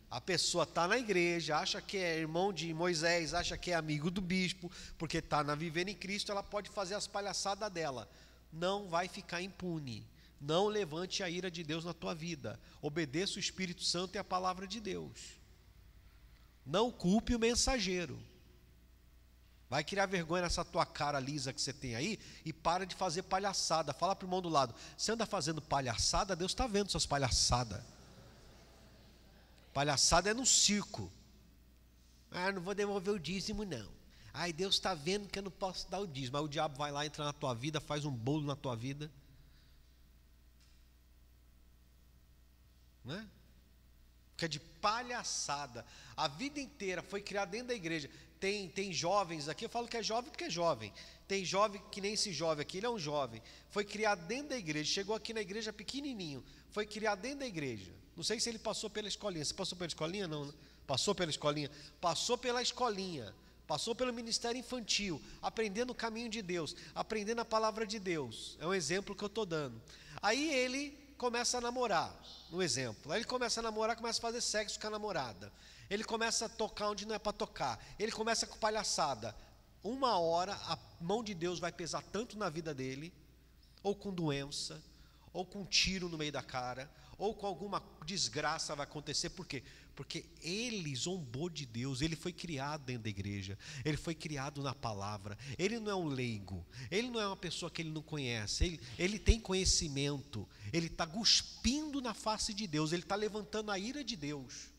A pessoa está na igreja, acha que é irmão de Moisés, acha que é amigo do bispo, porque está vivendo em Cristo, ela pode fazer as palhaçadas dela. Não vai ficar impune. Não levante a ira de Deus na tua vida. Obedeça o Espírito Santo e a palavra de Deus. Não culpe o mensageiro. Vai criar vergonha nessa tua cara lisa que você tem aí e para de fazer palhaçada. Fala para o irmão do lado: você anda fazendo palhaçada, Deus está vendo suas palhaçadas. Palhaçada é no circo. Não vou devolver o dízimo não. Deus está vendo que eu não posso dar o dízimo. Aí o diabo vai lá, entra na tua vida, faz um bolo na tua vida. Não é? que é de palhaçada. A vida inteira foi criada dentro da igreja. Tem jovens aqui, eu falo que é jovem porque é jovem. Tem jovem que nem esse jovem aqui, ele é um jovem. Foi criado dentro da igreja, chegou aqui na igreja pequenininho, foi criado dentro da igreja. Não sei se ele passou pela escolinha. Você passou pela escolinha? Não, né? Passou pela escolinha? Passou pela escolinha. Passou pelo ministério infantil, aprendendo o caminho de Deus, aprendendo a palavra de Deus. É um exemplo que eu estou dando. Aí ele começa a namorar, um exemplo. Aí ele começa a namorar, começa a fazer sexo com a namorada. Ele começa a tocar onde não é para tocar. Ele começa com palhaçada. Uma hora a mão de Deus vai pesar tanto na vida dele, ou com doença, ou com um tiro no meio da cara, ou com alguma desgraça vai acontecer. Por quê? Porque ele zombou de Deus. Ele foi criado dentro da igreja, ele foi criado na palavra. Ele não é um leigo, ele não é uma pessoa que ele não conhece, ele tem conhecimento. Ele está cuspindo na face de Deus, ele está levantando a ira de Deus,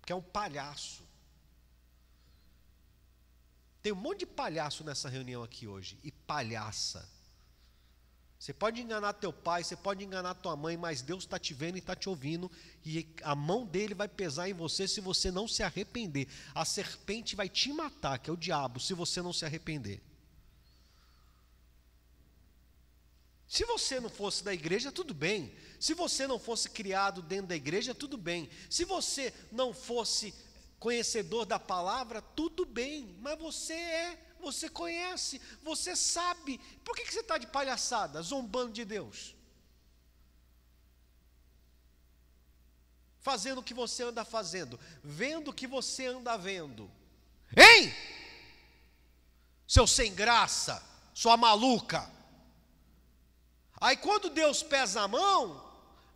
porque é um palhaço. Tem um monte de palhaço nessa reunião aqui hoje, e palhaça. Você pode enganar teu pai, você pode enganar tua mãe, mas Deus está te vendo e está te ouvindo, e a mão dele vai pesar em você se você não se arrepender. A serpente vai te matar, que é o diabo, se você não se arrepender. Se você não fosse da igreja, tudo bem. Se você não fosse criado dentro da igreja, tudo bem. Se você não fosse conhecedor da palavra, tudo bem, mas você conhece, você sabe. Por que você está de palhaçada, zombando de Deus? Fazendo o que você anda fazendo, vendo o que você anda vendo. Hein? Seu sem graça, sua maluca. Aí quando Deus pesa a mão,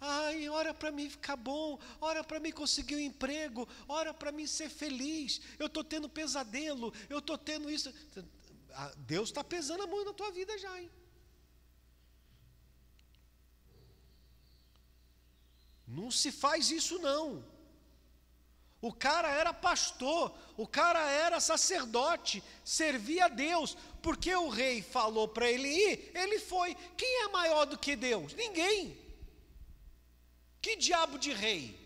ai, ora para mim ficar bom, ora para mim conseguir um emprego, ora para mim ser feliz, eu estou tendo pesadelo, eu estou tendo isso. Deus está pesando a mão na tua vida já, hein? Não se faz isso não. O cara era pastor, o cara era sacerdote, servia a Deus, porque o rei falou para ele ir, ele foi. Quem é maior do que Deus? Ninguém. Que diabo de rei?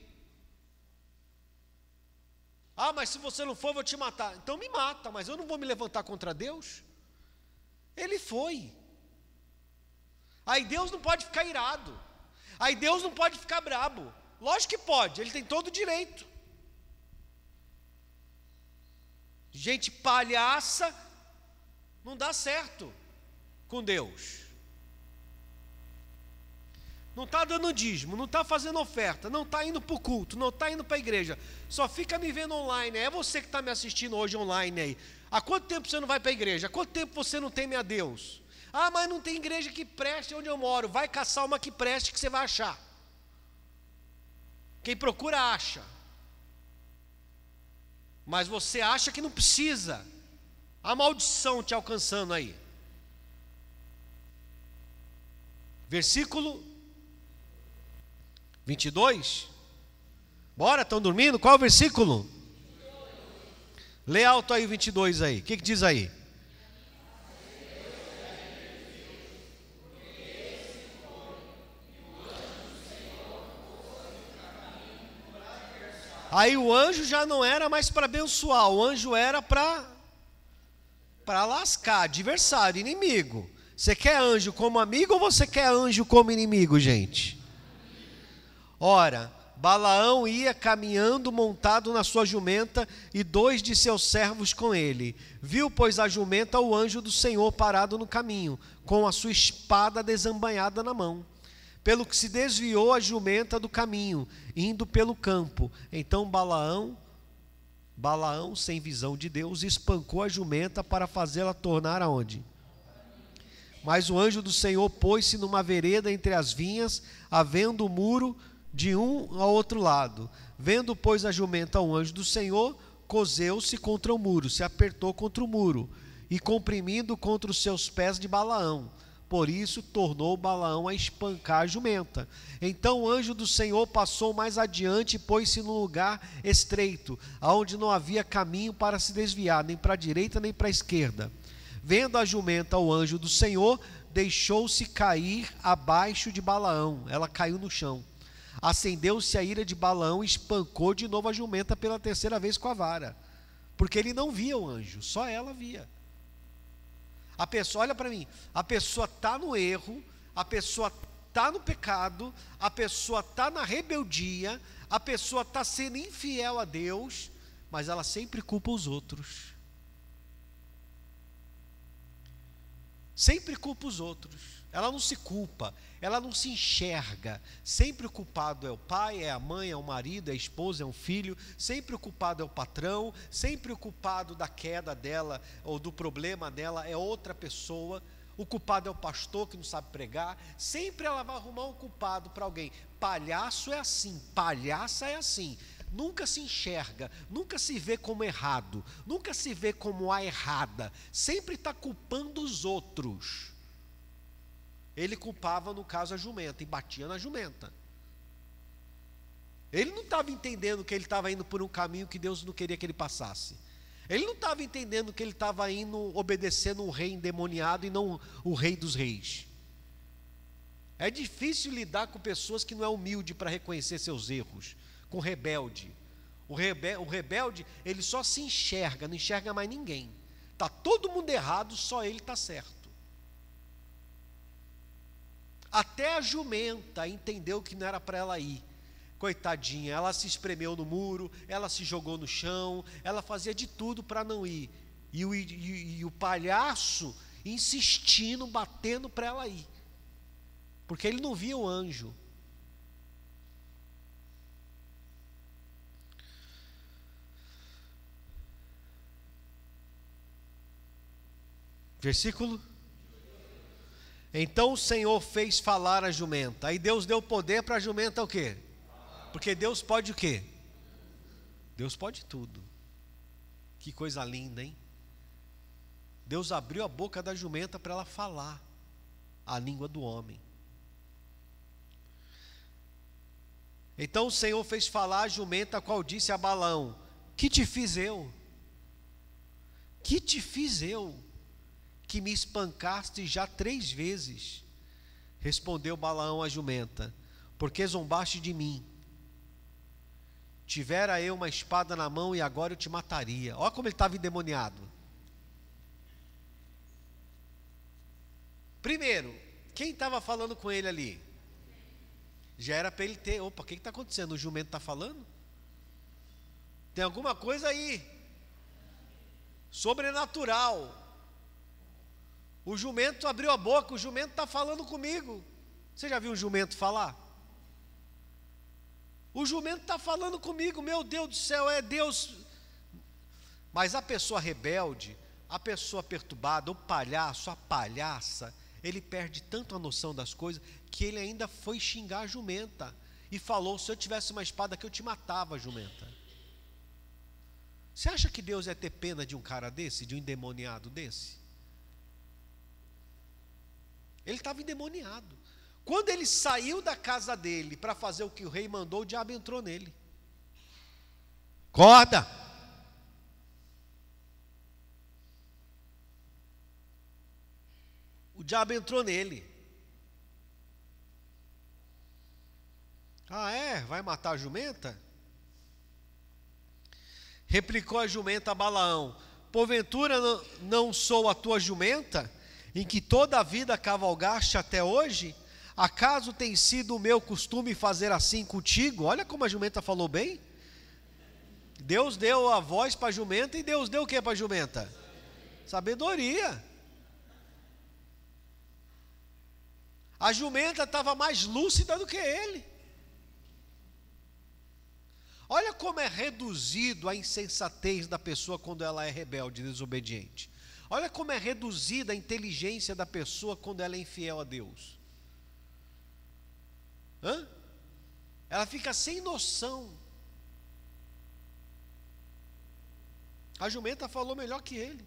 Ah, mas se você não for, eu vou te matar. Então me mata, mas eu não vou me levantar contra Deus. Ele foi. Aí Deus não pode ficar irado. Aí Deus não pode ficar brabo. Lógico que pode, ele tem todo o direito. Gente palhaça não dá certo com Deus. Não está dando dízimo, não está fazendo oferta, não está indo para o culto, não está indo para a igreja, só fica me vendo online. É você que está me assistindo hoje online aí. Há quanto tempo você não vai para a igreja? Há quanto tempo você não teme a Deus? Ah, mas não tem igreja que preste onde eu moro. Vai caçar uma que preste que você vai achar. Quem procura acha. Mas você acha que não precisa. A maldição te alcançando aí. Versículo 22. Bora, estão dormindo? Qual é o versículo? Lê alto aí o 22 aí. O que diz aí? Aí o anjo já não era mais para abençoar, o anjo era para lascar, adversário, inimigo. Você quer anjo como amigo ou você quer anjo como inimigo, gente? Ora, Balaão ia caminhando montado na sua jumenta e 2 de seus servos com ele. Viu, pois, a jumenta o anjo do Senhor parado no caminho, com a sua espada desembainhada na mão. Pelo que se desviou a jumenta do caminho, indo pelo campo. Então Balaão, sem visão de Deus, espancou a jumenta para fazê-la tornar aonde? Mas o anjo do Senhor pôs-se numa vereda entre as vinhas, havendo o muro de um ao outro lado. Vendo, pois, a jumenta o anjo do Senhor, coseu-se contra o muro, se apertou contra o muro, e comprimindo contra os seus pés de Balaão. Por isso tornou Balaão a espancar a jumenta. Então o anjo do Senhor passou mais adiante e pôs-se num lugar estreito, aonde não havia caminho para se desviar, nem para a direita nem para a esquerda. Vendo a jumenta o anjo do Senhor, deixou-se cair abaixo de Balaão. Ela caiu no chão. Acendeu-se a ira de Balaão e espancou de novo a jumenta pela terceira vez com a vara, porque ele não via o anjo, só ela via. A pessoa, olha para mim, a pessoa está no erro, a pessoa está no pecado, a pessoa está na rebeldia, a pessoa está sendo infiel a Deus, mas ela sempre culpa os outros. Sempre culpa os outros. Ela não se culpa, ela não se enxerga. Sempre o culpado é o pai, é a mãe, é o marido, é a esposa, é um filho. Sempre o culpado é o patrão. Sempre o culpado da queda dela ou do problema dela é outra pessoa. O culpado é o pastor que não sabe pregar. Sempre ela vai arrumar um culpado para alguém. Palhaço é assim, palhaça é assim. Nunca se enxerga, nunca se vê como errado, nunca se vê como a errada. Sempre está culpando os outros. Ele culpava, no caso, a jumenta e batia na jumenta. Ele não estava entendendo que ele estava indo por um caminho que Deus não queria que ele passasse. Ele não estava entendendo que ele estava indo obedecendo um rei endemoniado e não o rei dos reis. É difícil lidar com pessoas que não é humilde para reconhecer seus erros, com rebelde. O rebelde, ele só se enxerga, não enxerga mais ninguém. Está todo mundo errado, só ele está certo. Até a jumenta entendeu que não era para ela ir. Coitadinha, ela se espremeu no muro, ela se jogou no chão, ela fazia de tudo para não ir. E o palhaço insistindo, batendo para ela ir. Porque ele não via o anjo. Versículo. Então o Senhor fez falar a jumenta. Aí Deus deu poder para a jumenta o quê? Porque Deus pode o quê? Deus pode tudo. Que coisa linda, hein? Deus abriu a boca da jumenta para ela falar a língua do homem. Então o Senhor fez falar a jumenta, a qual disse a Balaão: que te fiz eu? Que te fiz eu, que me espancaste já 3 vezes? Respondeu Balaão à jumenta: porque zombaste de mim. Tivera eu uma espada na mão e agora eu te mataria. Olha como ele estava endemoniado. Primeiro, quem estava falando com ele ali? Já era para ele ter. Opa, o que está acontecendo? O jumento está falando? Tem alguma coisa aí sobrenatural. O jumento abriu a boca, o jumento está falando comigo. Você já viu um jumento falar? O jumento está falando comigo, meu Deus do céu, é Deus. Mas a pessoa rebelde, a pessoa perturbada, o palhaço, a palhaça, ele perde tanto a noção das coisas, que ele ainda foi xingar a jumenta. E falou: se eu tivesse uma espada que eu te matava, jumenta. Você acha que Deus ia ter pena de um cara desse, de um endemoniado desse? Ele estava endemoniado. Quando ele saiu da casa dele para fazer o que o rei mandou, o diabo entrou nele. Acorda! O diabo entrou nele. Ah, é? Vai matar a jumenta? Replicou a jumenta a Balaão: porventura não sou a tua jumenta, em que toda a vida cavalgaste até hoje? Acaso tem sido o meu costume fazer assim contigo? Olha como a jumenta falou bem. Deus deu a voz para a jumenta, e Deus deu o que para a jumenta? Sabedoria. A jumenta estava mais lúcida do que ele. Olha como é reduzido a insensatez da pessoa quando ela é rebelde, desobediente. Olha como é reduzida a inteligência da pessoa quando ela é infiel a Deus. Ela fica sem noção. A jumenta falou melhor que ele.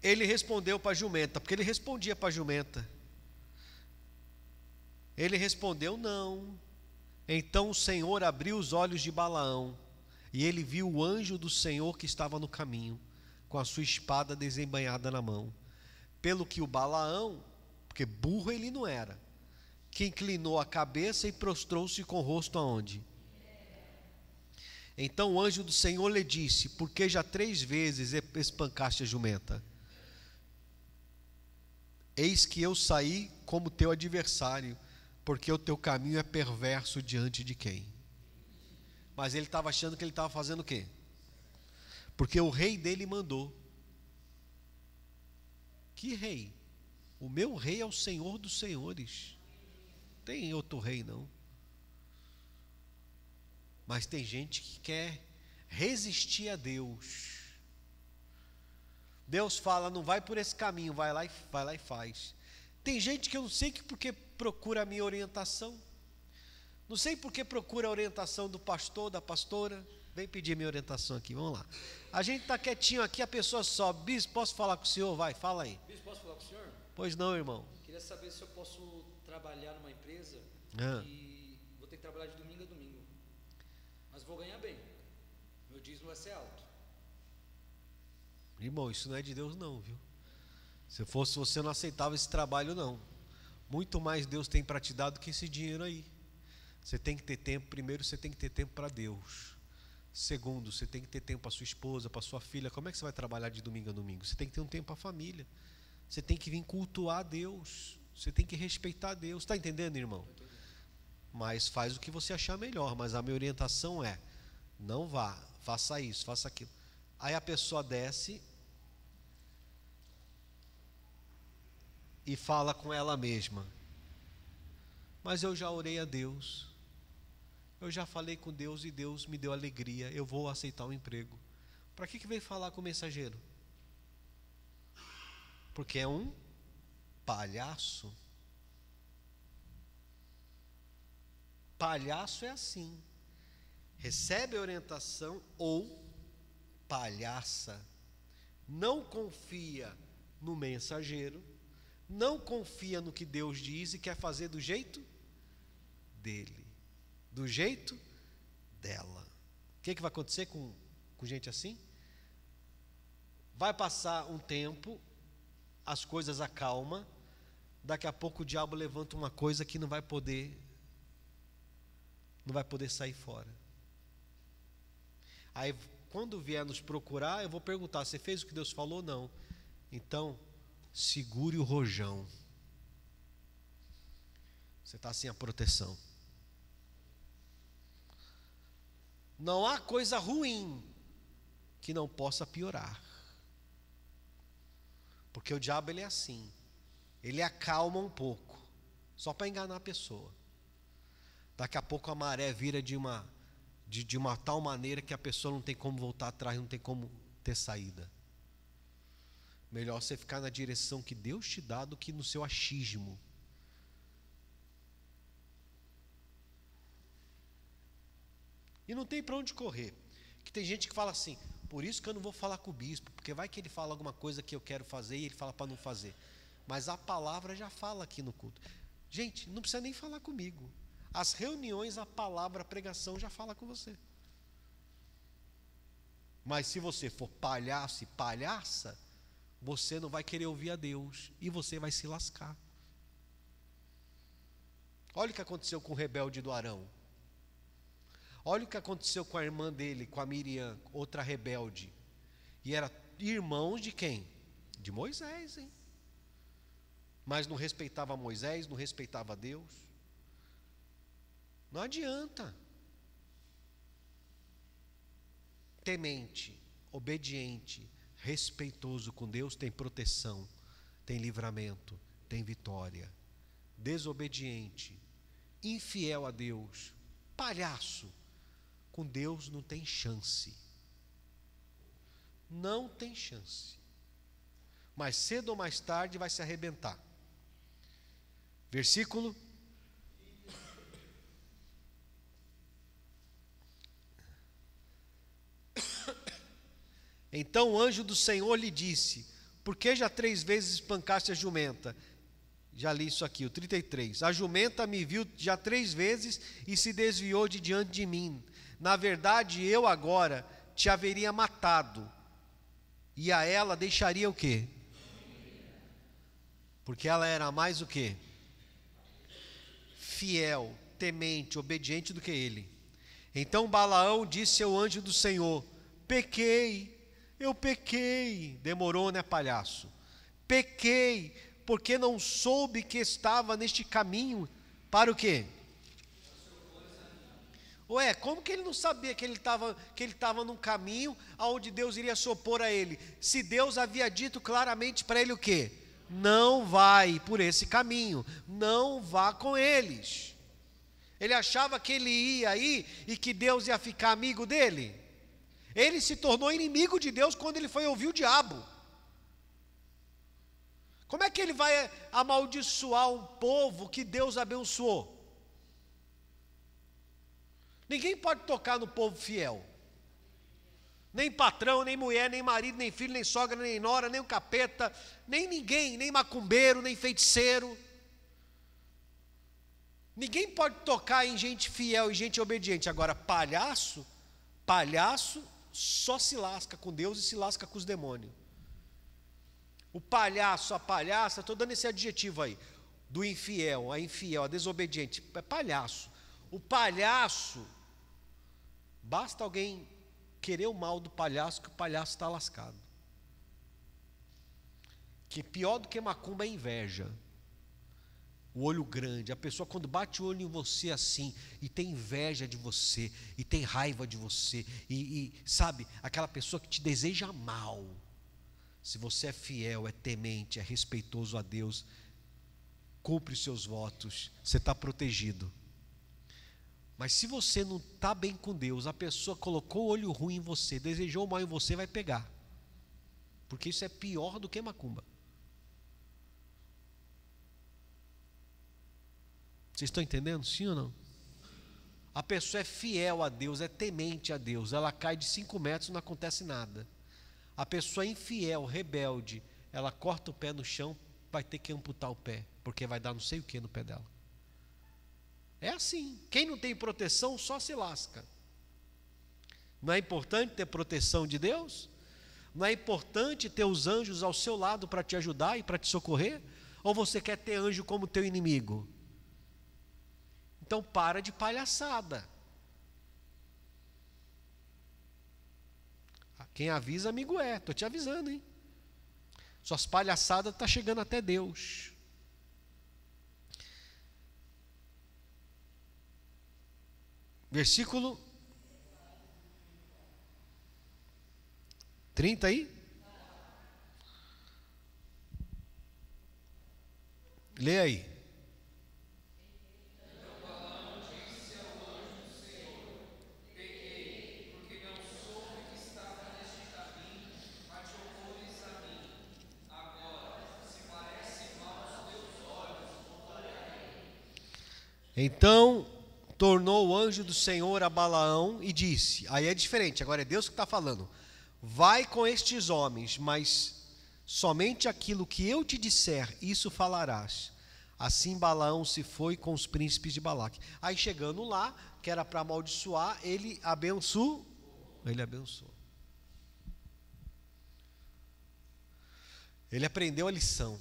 Ele respondeu para a jumenta, porque ele respondia para a jumenta. Ele respondeu: não. Então o Senhor abriu os olhos de Balaão, e ele viu o anjo do Senhor que estava no caminho, com a sua espada desembainhada na mão. Pelo que o Balaão, porque burro ele não era, que inclinou a cabeça e prostrou-se com o rosto aonde? Então o anjo do Senhor lhe disse: por que já 3 vezes espancaste a jumenta? Eis que eu saí como teu adversário, porque o teu caminho é perverso diante de quem? Mas ele estava achando que ele estava fazendo o quê? Porque o rei dele mandou. Que rei? O meu rei é o Senhor dos senhores. Tem outro rei não. Mas tem gente que quer resistir a Deus. Deus fala, não vai por esse caminho, vai lá e faz. Tem gente que eu não sei porque procura a minha orientação. Não sei porque procura a orientação do pastor, da pastora. Vem pedir minha orientação aqui, vamos lá. A gente está quietinho aqui, a pessoa sobe. Bispo, posso falar com o senhor? Vai, fala aí. Bispo, posso falar com o senhor? Pois não, irmão. Queria saber se eu posso trabalhar numa empresa e vou ter que trabalhar de domingo a domingo. Mas vou ganhar bem. Meu dízimo vai ser alto. Irmão, isso não é de Deus não, viu? Se fosse você não aceitava esse trabalho não. Muito mais Deus tem para te dar do que esse dinheiro aí. Você tem que ter tempo. Primeiro você tem que ter tempo para Deus. Segundo, você tem que ter tempo para sua esposa, para sua filha. Como é que você vai trabalhar de domingo a domingo? Você tem que ter um tempo para a família. Você tem que vir cultuar a Deus. Você tem que respeitar a Deus. Está entendendo, irmão? Mas faz o que você achar melhor. Mas a minha orientação é: não vá, faça isso, faça aquilo. Aí a pessoa desce e fala com ela mesma: mas eu já orei a Deus, eu já falei com Deus e Deus me deu alegria, eu vou aceitar o emprego. Para que veio falar com o mensageiro? Porque é um palhaço. Palhaço é assim, recebe a orientação ou palhaça, não confia no mensageiro, não confia no que Deus diz e quer fazer do jeito dele, do jeito dela. O que vai acontecer com gente assim? Vai passar um tempo, as coisas acalmam, daqui a pouco o diabo levanta uma coisa que não vai poder sair fora. Aí quando vier nos procurar, eu vou perguntar: você fez o que Deus falou? Não. Então segure o rojão. Você está sem a proteção. Não há coisa ruim que não possa piorar. Porque o diabo ele é assim. Ele acalma um pouco, só para enganar a pessoa. Daqui a pouco a maré vira de uma tal maneira que a pessoa não tem como voltar atrás, não tem como ter saída. Melhor você ficar na direção que Deus te dá do que no seu achismo. E não tem para onde correr. Que tem gente que fala assim: por isso que eu não vou falar com o bispo, porque vai que ele fala alguma coisa que eu quero fazer e ele fala para não fazer. Mas a palavra já fala aqui no culto. Gente, não precisa nem falar comigo. As reuniões, a palavra, a pregação já fala com você. Mas se você for palhaço e palhaça, você não vai querer ouvir a Deus e você vai se lascar. Olha o que aconteceu com o rebelde do Arão. Olha o que aconteceu com a irmã dele, com a Miriam, outra rebelde. E era irmãos de quem? De Moisés, hein? Mas não respeitava Moisés, não respeitava Deus. Não adianta. Temente, obediente, respeitoso com Deus tem proteção, tem livramento, tem vitória. Desobediente, infiel a Deus, palhaço, com Deus não tem chance. Não tem chance. Mas cedo ou mais tarde vai se arrebentar. Versículo. Então o anjo do Senhor lhe disse: por que já 3 vezes espancaste a jumenta? Já li isso aqui, o 33. A jumenta me viu já 3 vezes e se desviou de diante de mim. Na verdade, eu agora te haveria matado, e a ela deixaria o quê? Porque ela era mais o quê? Fiel, temente, obediente do que ele. Então Balaão disse ao anjo do Senhor: pequei, eu pequei. Demorou, né, palhaço? Pequei, porque não soube que estava neste caminho para o quê? Ué, como que ele não sabia que ele estava num caminho aonde Deus iria se opor a ele? Se Deus havia dito claramente para ele o quê? Não vai por esse caminho, não vá com eles. Ele achava que ele ia aí e que Deus ia ficar amigo dele. Ele se tornou inimigo de Deus quando ele foi ouvir o diabo. Como é que ele vai amaldiçoar um povo que Deus abençoou? Ninguém pode tocar no povo fiel. Nem patrão, nem mulher, nem marido, nem filho, nem sogra, nem nora, nem o capeta, nem ninguém, nem macumbeiro, nem feiticeiro. Ninguém pode tocar em gente fiel e gente obediente. Agora, palhaço só se lasca com Deus e se lasca com os demônios. O palhaço, a palhaça, estou dando esse adjetivo aí, do infiel, a desobediente, é palhaço. O palhaço, basta alguém querer o mal do palhaço, que o palhaço está lascado. Que pior do que macumba é inveja. O olho grande, a pessoa quando bate o olho em você assim, e tem inveja de você, e tem raiva de você, e sabe, aquela pessoa que te deseja mal. Se você é fiel, é temente, é respeitoso a Deus, cumpre os seus votos, você está protegido. Mas se você não está bem com Deus, a pessoa colocou o olho ruim em você, desejou o mal em você, vai pegar. Porque isso é pior do que macumba. Vocês estão entendendo, sim ou não? A pessoa é fiel a Deus, é temente a Deus, ela cai de 5 metros e não acontece nada. A pessoa é infiel, rebelde, ela corta o pé no chão, vai ter que amputar o pé, porque vai dar não sei o que no pé dela. É assim, quem não tem proteção só se lasca. Não é importante ter proteção de Deus? Não é importante ter os anjos ao seu lado para te ajudar e para te socorrer? Ou você quer ter anjo como teu inimigo? Então para de palhaçada. Quem avisa, amigo é. Estou te avisando, hein? Suas palhaçadas estão chegando até Deus. Versículo 30 aí. Lê aí. Então tornou o anjo do Senhor a Balaão e disse, aí é diferente, agora é Deus que está falando, vai com estes homens, mas somente aquilo que eu te disser, isso falarás. Assim Balaão se foi com os príncipes de Balaque. Aí chegando lá, que era para amaldiçoar, ele abençoou. Ele aprendeu a lição.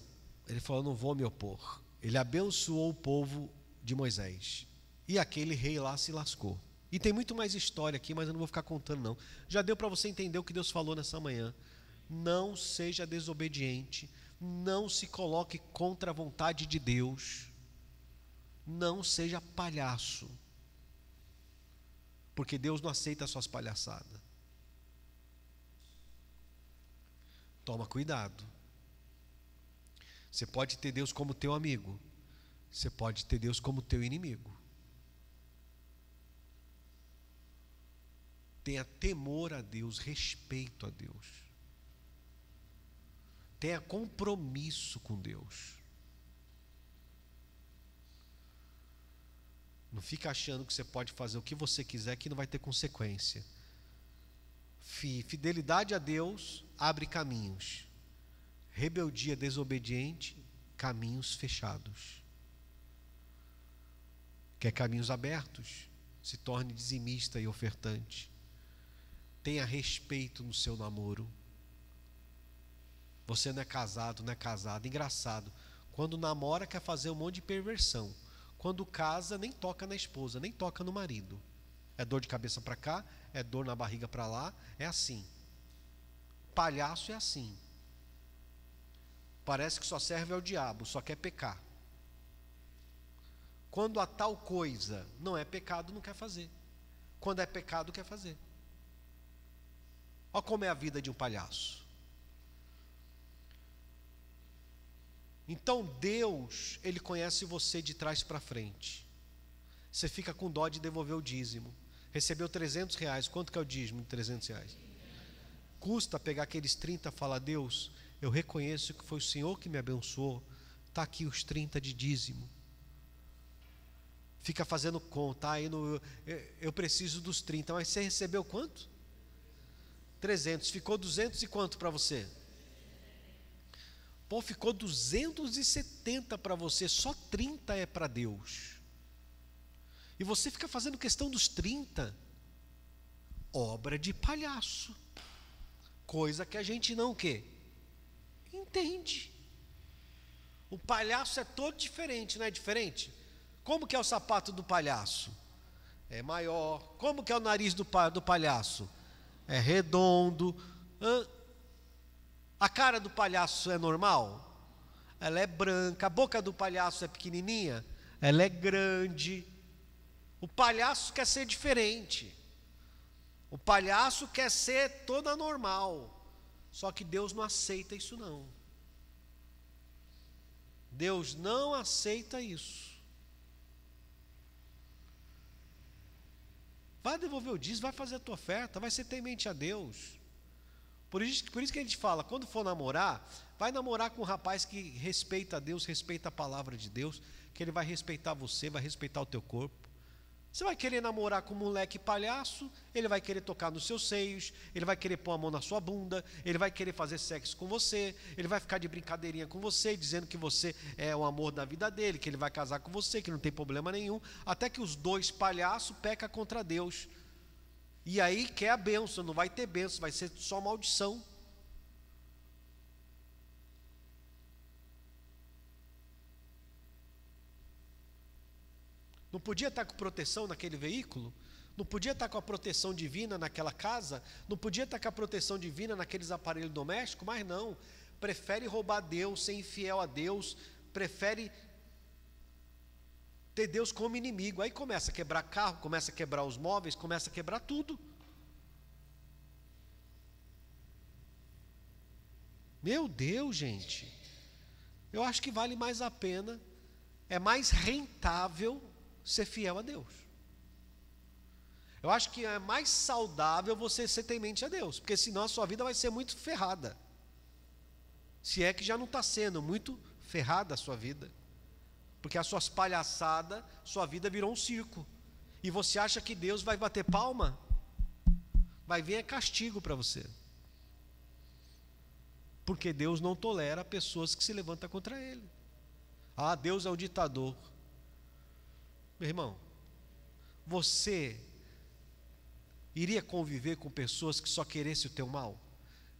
Ele falou, não vou me opor. Ele abençoou o povo de Moisés. E aquele rei lá se lascou. E tem muito mais história aqui, mas eu não vou ficar contando não. Já deu para você entender o que Deus falou nessa manhã. Não seja desobediente, não se coloque contra a vontade de Deus, não seja palhaço, porque Deus não aceita as suas palhaçadas. Toma cuidado. Você pode ter Deus como teu amigo, você pode ter Deus como teu inimigo. Tenha temor a Deus, respeito a Deus. Tenha compromisso com Deus. Não fica achando que você pode fazer o que você quiser, que não vai ter consequência. Fidelidade a Deus abre caminhos. Rebeldia desobediente, caminhos fechados. Quer caminhos abertos? Se torne dizimista e ofertante. Tenha respeito no seu namoro. Você não é casado, não é casada. Engraçado, Quando namora, quer fazer um monte de perversão. Quando casa, nem toca na esposa, nem toca no marido. É dor de cabeça para cá, é dor na barriga para lá, é assim. Palhaço é assim. Parece que só serve ao diabo, só quer pecar. Quando a tal coisa não é pecado, não quer fazer. Quando é pecado, quer fazer. Olha como é a vida de um palhaço. Então Deus, Ele conhece você de trás para frente. Você fica com dó de devolver o dízimo. Recebeu R$300, quanto que é o dízimo de R$300? Custa pegar aqueles 30 e falar: Deus, eu reconheço que foi o Senhor que me abençoou, está aqui os 30 de dízimo. Fica fazendo conta, aí eu preciso dos 30, mas você recebeu quanto? 300, ficou 200 e quanto para você? Pô, ficou 270 para você, só 30 é para Deus. E você fica fazendo questão dos 30, obra de palhaço, coisa que a gente não quer, entende. O palhaço é todo diferente, não é diferente? Como que é o sapato do palhaço? É maior. Como que é o nariz do palhaço? É redondo. A cara do palhaço é normal? Ela é branca. A boca do palhaço é pequenininha? Ela é grande. O palhaço quer ser diferente. O palhaço quer ser toda normal. Só que Deus não aceita isso não. Deus não aceita isso. Vai devolver o dízimo, vai fazer a tua oferta, vai ser temente a Deus. Por isso que a gente fala, quando for namorar, vai namorar com um rapaz que respeita a Deus, respeita a palavra de Deus, que ele vai respeitar você, vai respeitar o teu corpo. Você vai querer namorar com um moleque palhaço, ele vai querer tocar nos seus seios, ele vai querer pôr a mão na sua bunda, ele vai querer fazer sexo com você, ele vai ficar de brincadeirinha com você, dizendo que você é o amor da vida dele, que ele vai casar com você, que não tem problema nenhum, até que os dois palhaços pecam contra Deus. E aí quer a bênção, não vai ter bênção, vai ser só maldição. Não podia estar com proteção naquele veículo? Não podia estar com a proteção divina naquela casa? Não podia estar com a proteção divina naqueles aparelhos domésticos? Mas não, prefere roubar Deus, ser infiel a Deus, prefere ter Deus como inimigo. Aí começa a quebrar carro, começa a quebrar os móveis, começa a quebrar tudo. Meu Deus, gente, eu acho que vale mais a pena, é mais rentável ser fiel a Deus. Eu acho que é mais saudável você ser temente a Deus, porque senão a sua vida vai ser muito ferrada. Se é que já não está sendo muito ferrada a sua vida, porque as suas palhaçadas, sua vida virou um circo, e você acha que Deus vai bater palma? Vai vir castigo para você, porque Deus não tolera pessoas que se levantam contra Ele. Ah, Deus é um ditador. Meu irmão, você iria conviver com pessoas que só queressem o teu mal?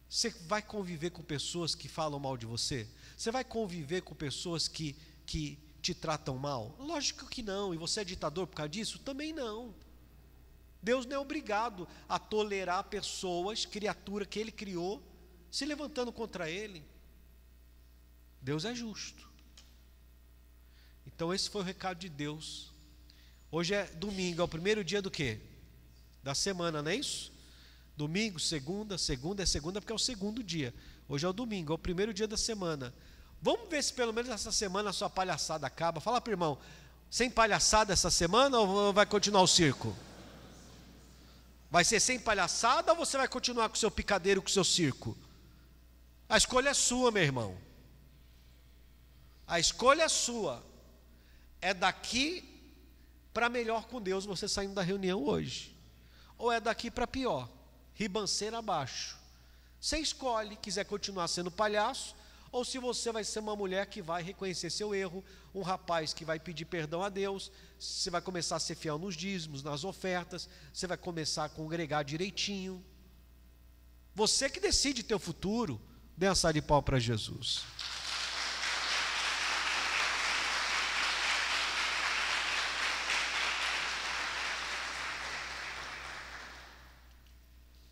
Você vai conviver com pessoas que falam mal de você? Você vai conviver com pessoas que te tratam mal? Lógico que não. E você é ditador por causa disso? Também não. Deus não é obrigado a tolerar pessoas, criatura que Ele criou, se levantando contra Ele. Deus é justo. Então esse foi o recado de Deus. Hoje é domingo, é o primeiro dia do quê? Da semana, não é isso? Domingo, segunda é segunda porque é o segundo dia. Hoje é o domingo, é o primeiro dia da semana. Vamos ver se pelo menos essa semana a sua palhaçada acaba. Fala para o irmão, sem palhaçada essa semana ou vai continuar o circo? Vai ser sem palhaçada ou você vai continuar com o seu picadeiro, com o seu circo? A escolha é sua, meu irmão. A escolha é sua. É daqui para melhor com Deus você saindo da reunião hoje, ou é daqui para pior, ribanceira abaixo. Você escolhe, quiser continuar sendo palhaço, ou se você vai ser uma mulher que vai reconhecer seu erro, um rapaz que vai pedir perdão a Deus, você vai começar a ser fiel nos dízimos, nas ofertas, você vai começar a congregar direitinho. Você que decide teu futuro. Dê uma salva de palmas para Jesus.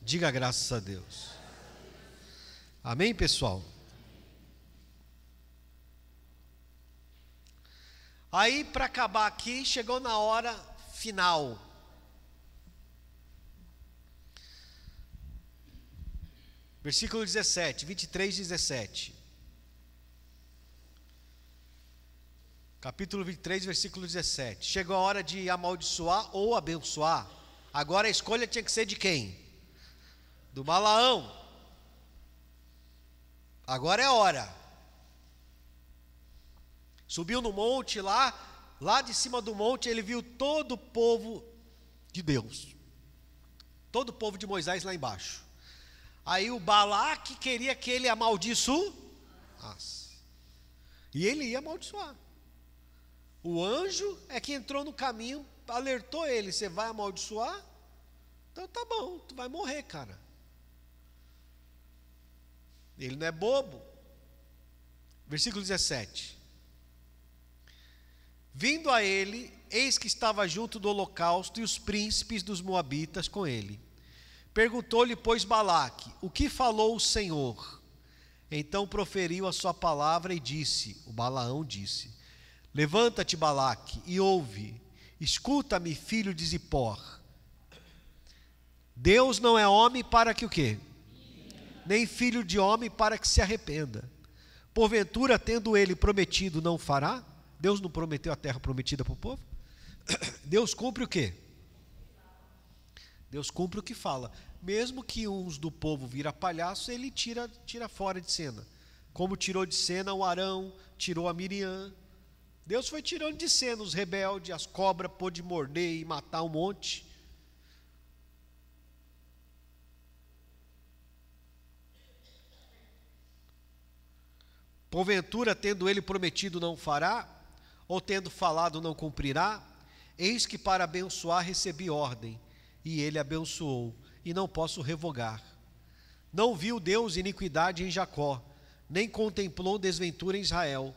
Diga graças a Deus. Amém, pessoal? Aí, para acabar aqui, chegou na hora final. Versículo 17, 23, 17. Capítulo 23, versículo 17. Chegou a hora de amaldiçoar ou abençoar. Agora a escolha tinha que ser de quem? Do Balaão. Agora é a hora. Subiu no monte lá de cima do monte ele viu todo o povo de Deus. Todo o povo de Moisés lá embaixo. Aí o Balaque queria que ele amaldiçoasse. E ele ia amaldiçoar. O anjo é que entrou no caminho, alertou ele, você vai amaldiçoar? Então tá bom, tu vai morrer, cara. Ele não é bobo. Versículo 17. Vindo a ele, eis que estava junto do holocausto e os príncipes dos moabitas com ele. Perguntou-lhe, pois, Balaque, o que falou o Senhor? Então proferiu a sua palavra e disse, o Balaão disse, levanta-te, Balaque, e ouve, escuta-me, filho de Zippor. Deus não é homem para que o quê? Nem filho de homem para que se arrependa. Porventura, tendo ele prometido, não fará? Deus não prometeu a terra prometida para o povo? Deus cumpre o quê? Deus cumpre o que fala. Mesmo que uns do povo vira palhaço, ele tira fora de cena. Como tirou de cena o Arão, tirou a Miriam. Deus foi tirando de cena os rebeldes, as cobras pôde morder e matar um monte. Porventura, tendo ele prometido, não fará? Ou tendo falado, não cumprirá? Eis que para abençoar recebi ordem, e ele abençoou, e não posso revogar. Não viu Deus iniquidade em Jacó, nem contemplou desventura em Israel.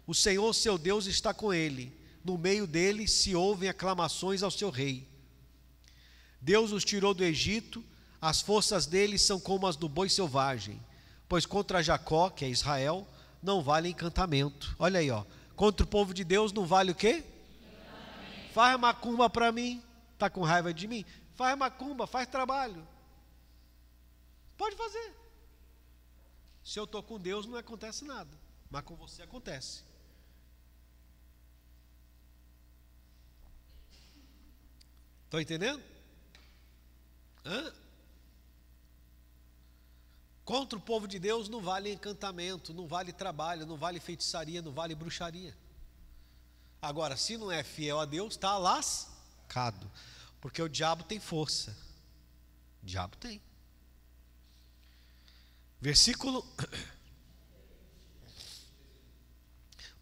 O Senhor seu Deus está com ele, no meio dele se ouvem aclamações ao seu rei. Deus os tirou do Egito, as forças dele são como as do boi selvagem, pois contra Jacó, que é Israel, não vale encantamento. Olha aí, ó. Contra o povo de Deus não vale o quê? Faz macumba para mim. Está com raiva de mim? Faz macumba, faz trabalho. Pode fazer. Se eu estou com Deus não acontece nada, mas com você acontece. Estão entendendo? Contra o povo de Deus não vale encantamento, não vale trabalho, não vale feitiçaria, não vale bruxaria. Agora, se não é fiel a Deus, está lascado. Porque o diabo tem força. O diabo tem. Versículo.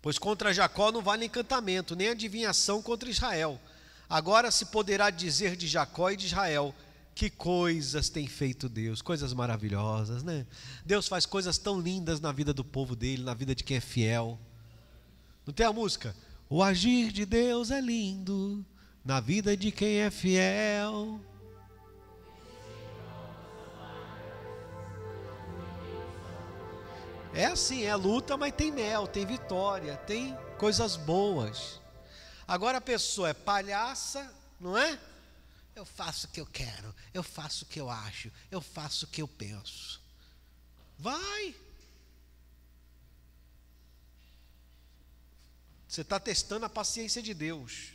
Pois contra Jacó não vale encantamento, nem adivinhação contra Israel. Agora se poderá dizer de Jacó e de Israel, que coisas tem feito Deus, coisas maravilhosas, né? Deus faz coisas tão lindas na vida do povo dele, na vida de quem é fiel. Não tem a música? O agir de Deus é lindo, na vida de quem é fiel. É assim, é luta, mas tem mel, tem vitória, tem coisas boas. Agora a pessoa é palhaça, não é? Eu faço o que eu quero, eu faço o que eu acho, eu faço o que eu penso. Vai. Você está testando a paciência de Deus.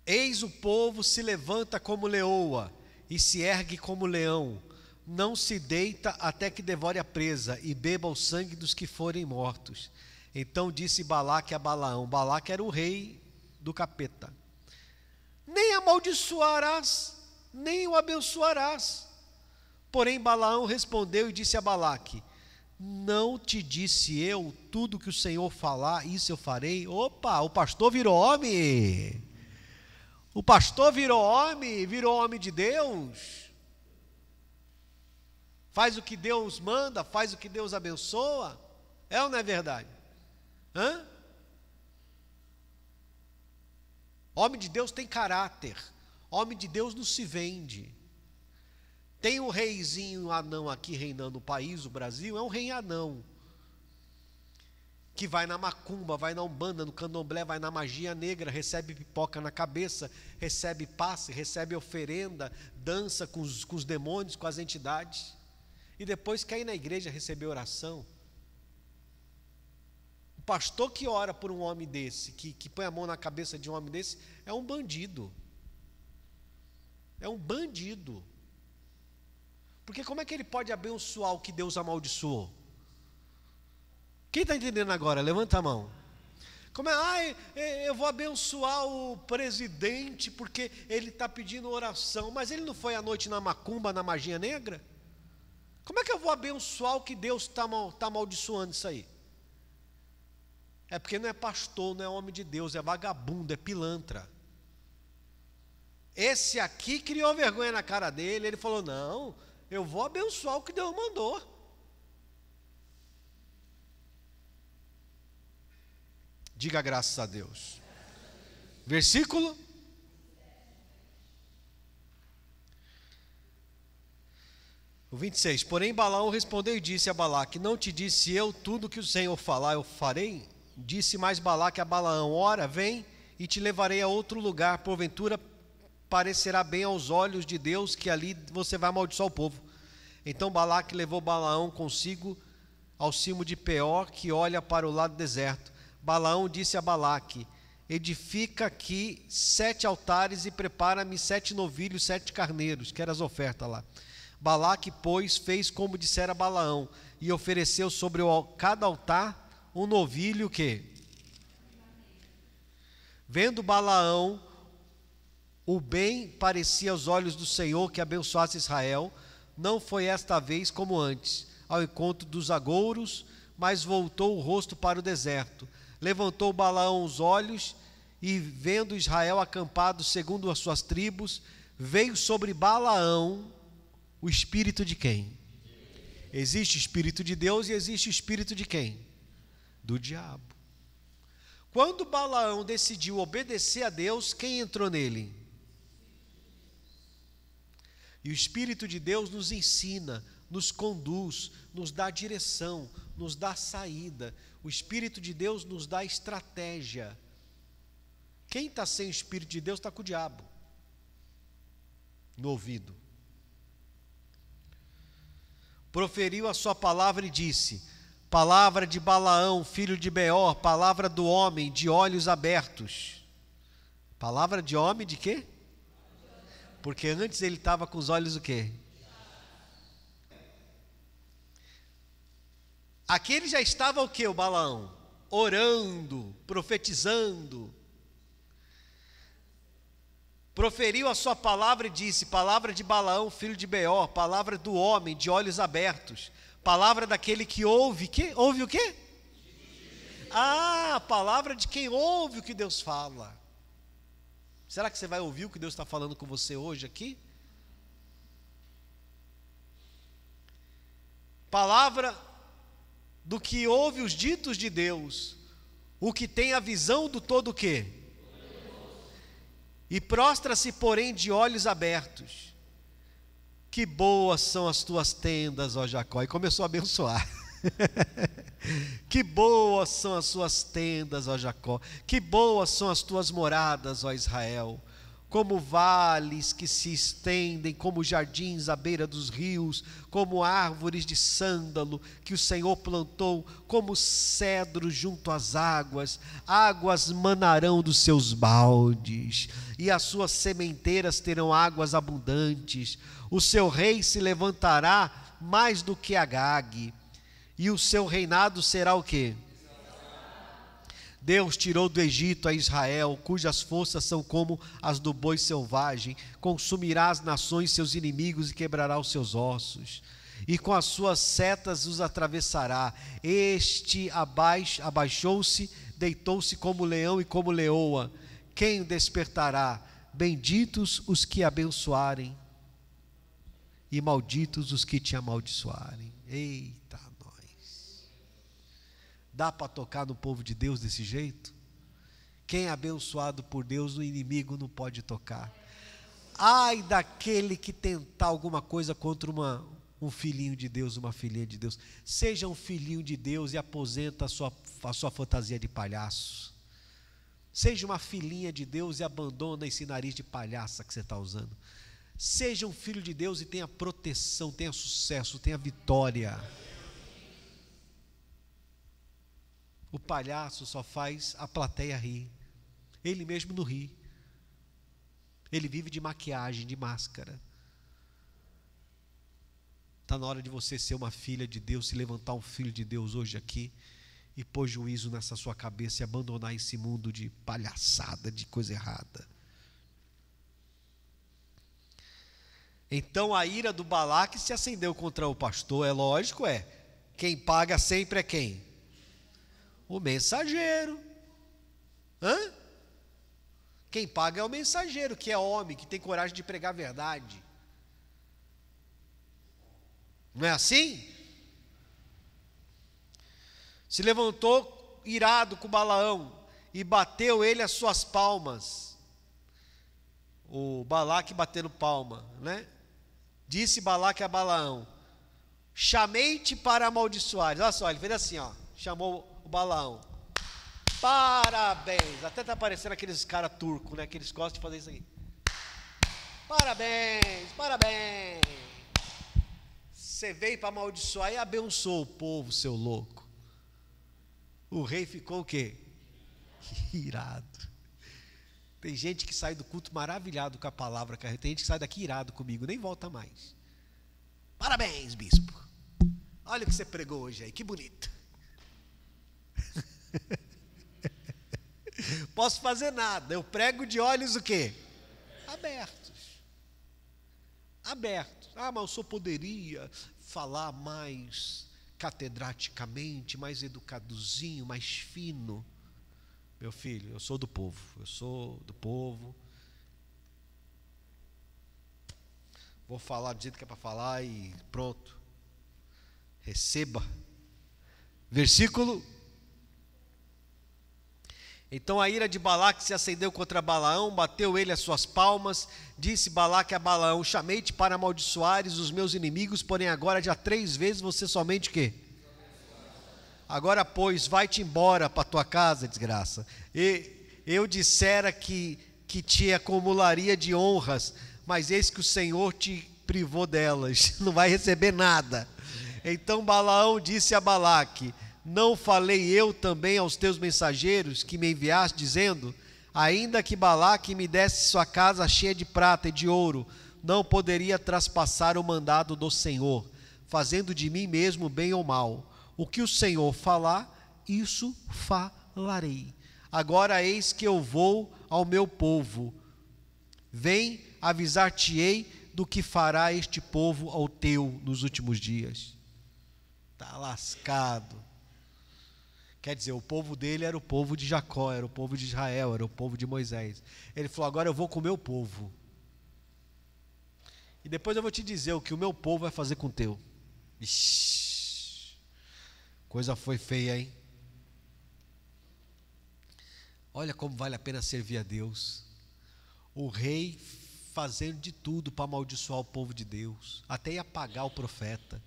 Eis o povo se levanta como leoa e se ergue como leão. Não se deita até que devore a presa e beba o sangue dos que forem mortos. Então disse Balaque a Balaão. Balaque era o rei do capeta. Nem amaldiçoarás, nem o abençoarás. Porém Balaão respondeu e disse a Balaque: não te disse eu tudo que o Senhor falar, isso eu farei? Opa, o pastor virou homem. O pastor virou homem de Deus. Faz o que Deus manda, faz o que Deus abençoa. É ou não é verdade? Homem de Deus tem caráter. Homem de Deus não se vende. Tem um reizinho anão aqui reinando o país, o Brasil, é um rei anão. Que vai na macumba, vai na umbanda, no candomblé, vai na magia negra, recebe pipoca na cabeça, recebe passe, recebe oferenda, dança com os demônios, com as entidades. E depois quer ir na igreja receber oração. O pastor que ora por um homem desse, que põe a mão na cabeça de um homem desse, é um bandido. É um bandido. Porque como é que ele pode abençoar o que Deus amaldiçoou? Quem está entendendo agora? Levanta a mão. Como é? Eu vou abençoar o presidente porque ele está pedindo oração, mas ele não foi à noite na macumba, na magia negra? Como é que eu vou abençoar o que Deus está amaldiçoando isso aí? É porque não é pastor, não é homem de Deus, é vagabundo, é pilantra. Esse aqui criou vergonha na cara dele, ele falou, não, eu vou abençoar o que Deus mandou. Diga graças a Deus. Versículo. O 26. Porém Balaão respondeu e disse a Balaque: não te disse eu tudo que o Senhor falar, eu farei? Disse mais Balaque a Balaão: ora, vem e te levarei a outro lugar, porventura parecerá bem aos olhos de Deus que ali você vai amaldiçoar o povo. Então Balaque levou Balaão consigo ao cimo de Peor, que olha para o lado deserto. Balaão disse a Balaque: edifica aqui 7 altares e prepara-me 7 novilhos, 7 carneiros, que eram as ofertas lá. Balaque, pois, fez como dissera Balaão, e ofereceu sobre cada altar um novilho que, vendo Balaão, o bem parecia aos olhos do Senhor que abençoasse Israel, não foi esta vez como antes, ao encontro dos agouros, mas voltou o rosto para o deserto. Levantou Balaão os olhos e, vendo Israel acampado segundo as suas tribos, veio sobre Balaão o espírito de quem? Existe o espírito de Deus e existe o espírito de quem? Do diabo. Quando Balaão decidiu obedecer a Deus, quem entrou nele? E o espírito de Deus nos ensina, nos conduz, nos dá direção, nos dá saída. O Espírito de Deus nos dá estratégia. Quem está sem o Espírito de Deus está com o diabo no ouvido. Proferiu a sua palavra e disse: palavra de Balaão, filho de Beor, palavra do homem de olhos abertos. Palavra de homem de quê? Porque antes ele estava com os olhos o quê? Aqui ele já estava o quê, o Balaão? Orando, profetizando. Proferiu a sua palavra e disse: palavra de Balaão, filho de Beor, palavra do homem de olhos abertos, palavra daquele que ouve, ouve o quê? A palavra de quem ouve o que Deus fala. Será que você vai ouvir o que Deus está falando com você hoje aqui? Palavra do que ouve os ditos de Deus, o que tem a visão do todo o quê? E prostra-se, porém, de olhos abertos. Que boas são as tuas tendas, ó Jacó. E começou a abençoar. Que boas são as suas tendas, ó Jacó. Que boas são as tuas moradas, ó Israel. Como vales que se estendem, como jardins à beira dos rios, como árvores de sândalo que o Senhor plantou, como cedro junto às águas, águas manarão dos seus baldes, e as suas sementeiras terão águas abundantes. O seu rei se levantará mais do que Agag, e o seu reinado será o quê? Deus tirou do Egito a Israel, cujas forças são como as do boi selvagem. Consumirá as nações seus inimigos e quebrará os seus ossos. E com as suas setas os atravessará. Este abaixou-se, deitou-se como leão e como leoa. Quem o despertará? Benditos os que abençoarem e malditos os que te amaldiçoarem. Eita! Dá para tocar no povo de Deus desse jeito? Quem é abençoado por Deus, o inimigo não pode tocar. ai daquele que tentar alguma coisa contra um filhinho de Deus, uma filhinha de Deus. Seja um filhinho de Deus e aposenta a sua fantasia de palhaço. Seja uma filhinha de Deus e abandona esse nariz de palhaça que você está usando. Seja um filho de Deus e tenha proteção, tenha sucesso, tenha vitória. O palhaço só faz a plateia rir. Ele mesmo não ri. Ele vive de maquiagem, de máscara. Está na hora de você ser uma filha de Deus, se levantar um filho de Deus hoje aqui e pôr juízo nessa sua cabeça e abandonar esse mundo de palhaçada, de coisa errada. Então a ira do Balaque se acendeu contra o pastor, é lógico, quem paga sempre é quem? O mensageiro. Quem paga é o mensageiro, que é homem, que tem coragem de pregar a verdade. Não é assim? Se levantou irado com Balaão e bateu ele as suas palmas. O Balaque batendo palma, né? Disse Balaque a Balaão: chamei-te para amaldiçoares. Olha só, ele fez assim, chamou o Balaão. Parabéns. Até está parecendo aqueles caras turcos, né? Que eles gostam de fazer isso aqui. Parabéns, parabéns. Você veio para amaldiçoar e abençoou o povo, seu louco. O rei ficou o quê? Irado. Tem gente que sai do culto maravilhado com a palavra, tem gente que sai daqui irado comigo, nem volta mais. Parabéns, bispo. Olha o que você pregou hoje aí, que bonito. Posso fazer nada, eu prego de olhos o quê? Abertos. Abertos. Mas eu só poderia falar mais catedraticamente, mais educadozinho, mais fino. Meu filho, eu sou do povo, vou falar do jeito que é para falar e pronto. Receba. Versículo. Então a ira de Balaque se acendeu contra Balaão, bateu ele as suas palmas, disse Balaque a Balaão: chamei-te para amaldiçoares os meus inimigos, porém agora já 3 vezes você somente o quê? Agora, pois, vai-te embora para tua casa, desgraça. E eu dissera que te acumularia de honras, mas eis que o Senhor te privou delas, não vai receber nada. Então Balaão disse a Balaque: não falei eu também aos teus mensageiros que me enviaste, dizendo: ainda que Balaque me desse sua casa cheia de prata e de ouro, não poderia traspassar o mandado do Senhor, fazendo de mim mesmo bem ou mal. O que o Senhor falar, isso falarei. Agora eis que eu vou ao meu povo. Vem, avisar-te-ei do que fará este povo ao teu nos últimos dias. Está lascado. Quer dizer, o povo dele era o povo de Jacó, era o povo de Israel, era o povo de Moisés. Ele falou: agora eu vou com o meu povo. E depois eu vou te dizer o que o meu povo vai fazer com o teu. Ixi, coisa foi feia, hein? Olha como vale a pena servir a Deus. O rei fazendo de tudo para amaldiçoar o povo de Deus, até ia pagar o profeta.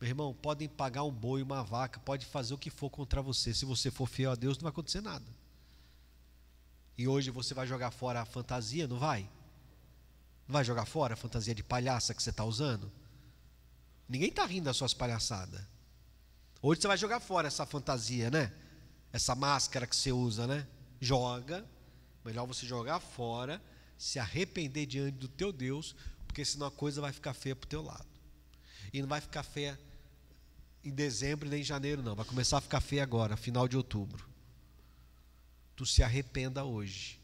Meu irmão, podem pagar um boi, uma vaca, pode fazer o que for contra você. Se você for fiel a Deus, não vai acontecer nada. E hoje você vai jogar fora a fantasia, não vai? Não vai jogar fora a fantasia de palhaça que você está usando? Ninguém está rindo das suas palhaçadas. Hoje você vai jogar fora essa fantasia, né? Essa máscara que você usa, né? Joga. Melhor você jogar fora, se arrepender diante do teu Deus, porque senão a coisa vai ficar feia para o teu lado. E não vai ficar feia em dezembro nem em janeiro, não. Vai começar a ficar feia agora, final de outubro. Tu se arrependa hoje.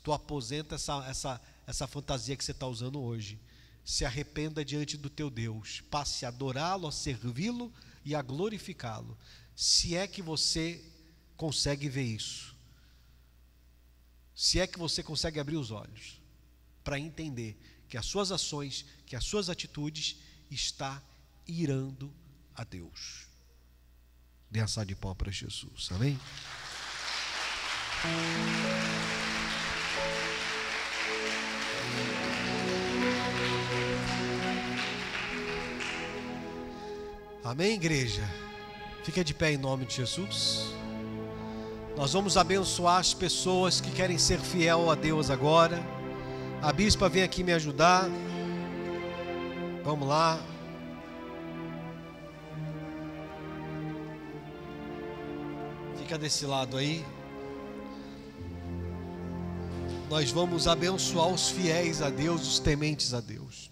Tu aposenta essa fantasia que você está usando hoje. Se arrependa diante do teu Deus. Passe a adorá-lo, a servi-lo e a glorificá-lo. Se é que você consegue ver isso. Se é que você consegue abrir os olhos para entender que as suas ações, que as suas atitudes está irando a Deus. Dê a salva de palmas para Jesus, amém? Amém, igreja? Fica de pé em nome de Jesus. Nós vamos abençoar as pessoas que querem ser fiel a Deus agora. A bispa vem aqui me ajudar. Vamos lá. Fica desse lado aí. Nós vamos abençoar os fiéis a Deus, os tementes a Deus.